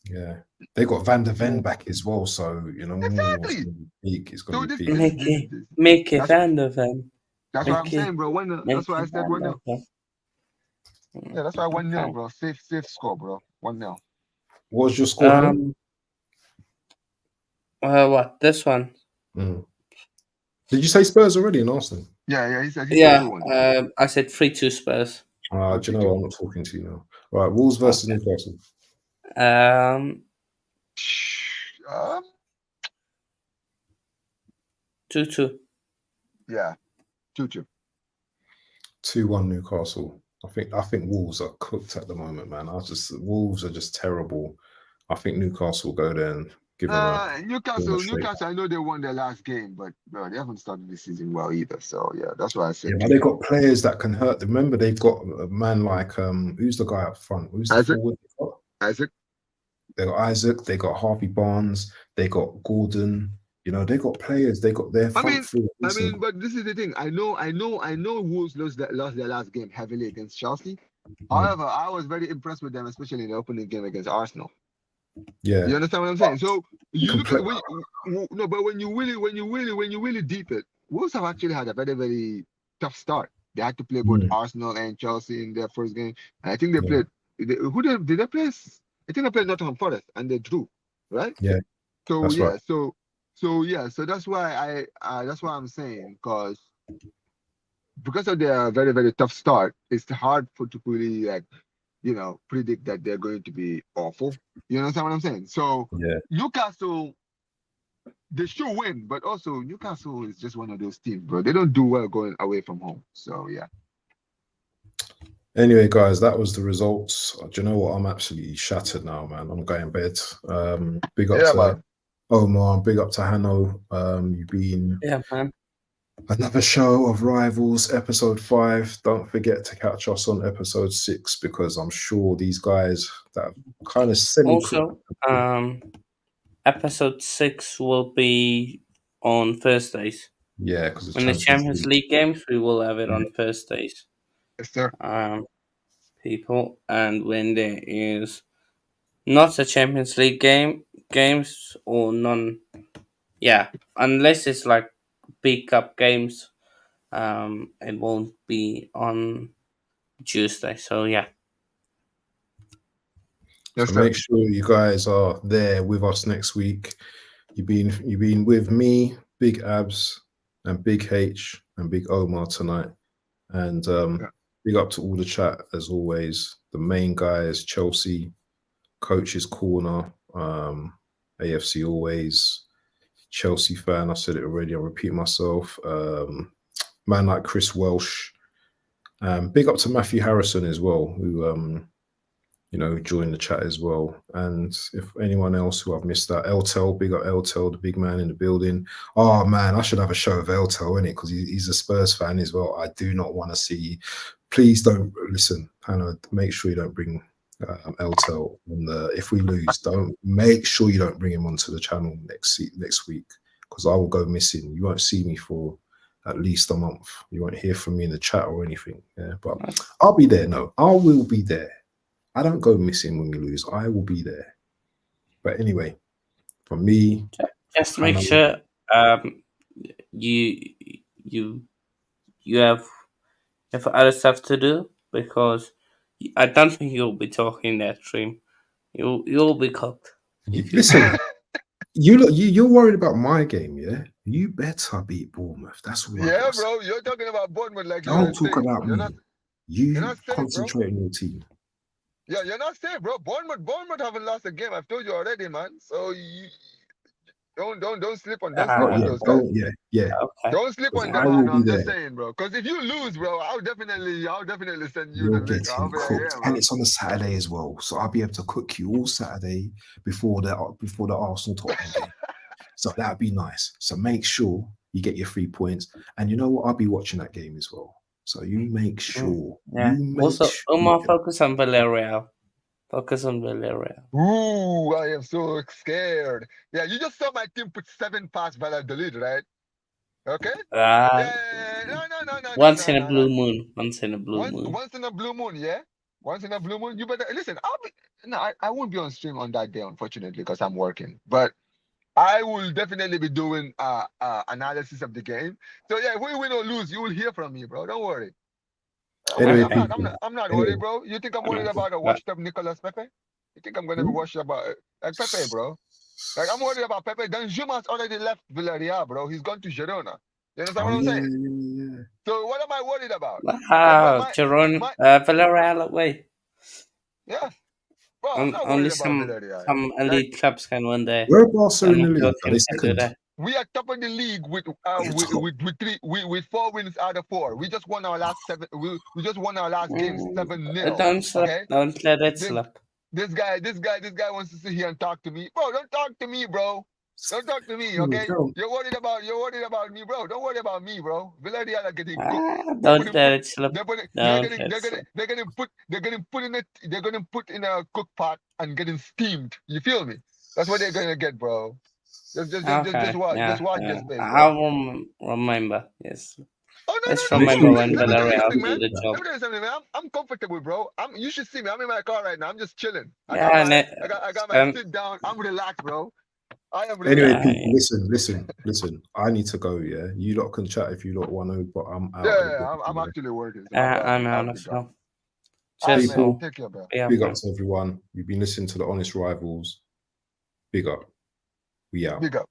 Yeah, they got Van der Ven back as well. So you know, it's Exactly. gonna be peak. It's gonna So be this peak. this this, this Mickey that's Van der Ven. that's what I'm Mickey, saying, bro. 1-0. That's why I said 1-0. Yeah, that's why 1-0, bro. Safe score, bro. 1-0. What was your score, Hannah? What? This one? Mm. Did you say Spurs already in Arsenal? Yeah, he said 2-1. I said 3-2 Spurs. Do you know what? I'm not talking to you now. Right, Wolves versus Newcastle. 2-2. Yeah, 2-2. 2-1 Newcastle. I think Wolves are cooked at the moment, man. Wolves are just terrible. I think Newcastle will go there and give them Newcastle. I know they won their last game, but bro, they haven't started the season well either. So yeah, that's why I said. Yeah, but they've got players that can hurt. Remember, they've got a man like who's the guy up front? Who's the Isaac? forward? Isaac. They got Isaac. They got Harvey Barnes. They got Gordon. You know, they got players. They got their front four. But this is the thing. I know Wolves lost their last game heavily against Chelsea. However, I was very impressed with them, especially in the opening game against Arsenal. Yeah, you understand what I'm saying? So you look at when you really deep it, Wolves have actually had a very, very tough start. They had to play both Arsenal and Chelsea in their first game, and I think they played. Did they play? I think they played Nottingham Forest and they drew, right? Yeah. So that's right. So that's why that's why I'm saying because of their very, very tough start, it's hard to really like predict that they're going to be awful. You understand what I'm saying? So Yeah. Newcastle, they should win, but also Newcastle is just one of those teams, bro. They don't do well going away from home. So yeah. Anyway, guys, that was the results. Do you know what? I'm absolutely shattered now, man. I'm going to bed. Big up to Omar. Big up to Hanno. You've been man. Another show of Rivals, episode 5. Don't forget to catch us on episode 6 because I'm sure these guys that have kind of Also, episode 6 will be on Thursdays. Yeah, because when the Champions League games, we will have it on Thursdays. Yes, sir. People, and when there is not a Champions League games or none, unless it's like big cup games, it won't be on Tuesday. So yeah. Yes, so make sure you guys are there with us next week. You've been with me, Big Abs, and Big H, and Big Omar tonight. And big up to all the chat as always. The main guys, Chelsea, Coach's Corner, AFC Always, Chelsea fan. I said it already. I'll repeat myself. Man like Chris Welsh. Big up to Matthew Harrison as well, who joined the chat as well. And if anyone else who I've missed out, Eltel, big up Eltel, the big man in the building. Oh man, I should have a show of Eltel, innit? Because he's a Spurs fan as well. I do not want to see. Please don't listen, Hannah. Make sure you don't bring Eltel on if we lose. Make sure you don't bring him onto the channel next week because I will go missing. You won't see me for at least a month. You won't hear from me in the chat or anything. Yeah, but I'll be there. No, I will be there. I don't go missing when we lose. I will be there. But anyway, for me, just make sure you have other stuff to do because I don't think you'll be talking that stream. You'll be cooked. Listen, you're worried about my game, yeah? You better beat Bournemouth. That's all. Yeah, bro. You're talking about Bournemouth like don't talk about me. You're not safe, concentrate on your team. Yeah, you're not safe, bro. Bournemouth haven't lost a game. I've told you already, man. So don't sleep on those guys. Yeah. Okay. Don't sleep on them. I'm just saying, bro. Because if you lose, bro, I'll definitely send you the link. I'll be cooked, and it's on a Saturday as well, so I'll be able to cook you all Saturday before the Arsenal Tottenham game. So that'd be nice. So make sure you get your 3 points, and you know what? I'll be watching that game as well. So you make sure. Yeah. You make Also, sure. Omar, focus on Villarreal. Focus on Villarreal. Ooh, I am so scared. Yeah, you just saw my team put 7 past Valladolid, right? Okay. Yeah. No. Once in a blue moon. Once in a blue moon. Once in a blue moon, yeah. Once in a blue moon, you better listen. I won't be on stream on that day, unfortunately, because I'm working. But I will definitely be doing analysis of the game. So yeah, if we win or lose, you will hear from me, bro. Don't worry. Anyway, Okay. I'm not anyway. worried, bro. You think I'm worried about a washed up Nicolas Pepe? You think I'm gonna be washed up about like Pepe, bro? Like I'm worried about Pepe. Then Juma's already left Villarreal, bro. He's gone to Girona. You understand what I'm saying? Yeah. So what am I worried about? Like Wow, Girona, my Villarreal away. yeah, bro. I'm not Only worried about some Villarreal. Like elite clubs can win there. Where are Barca in Only the league? Are they teams can do second? that. we are top of the league with Are they top? with 4 wins out of 4. We just won our last 7. We just won our last game 7-0. Don't slip. Okay. Don't let it This slip. this guy wants to sit here and talk to me, bro. Don't talk to me, bro. Don't talk to me, okay? You're worried about me, bro. Don't worry about me, bro. Villarreal are getting cooked. Don't let it slip. They're getting put in a cook pot and getting steamed. You feel me? That's what they're gonna get, bro. Okay. Yeah. Just watch this space, bro. I'll remember. Yes. Oh Let's no. remember when Let me tell you Villarreal something, do man. the Let job. me tell you something, man. I'm comfortable, bro. You should see me. I'm in my car right now. I'm just chilling. I got Yeah. my sit down. I'm relaxed, bro. I am Anyway, relaxed. people, listen. I need to go. Yeah, you lot can chat if you lot want to, but I'm out. Yeah, I'm actually working, so I'm I'll out be of gone. now. All right, Just man. People, Take care, bro. yeah. big up to everyone. You've been listening to the Honest Rivals. Big up. We out. Big up.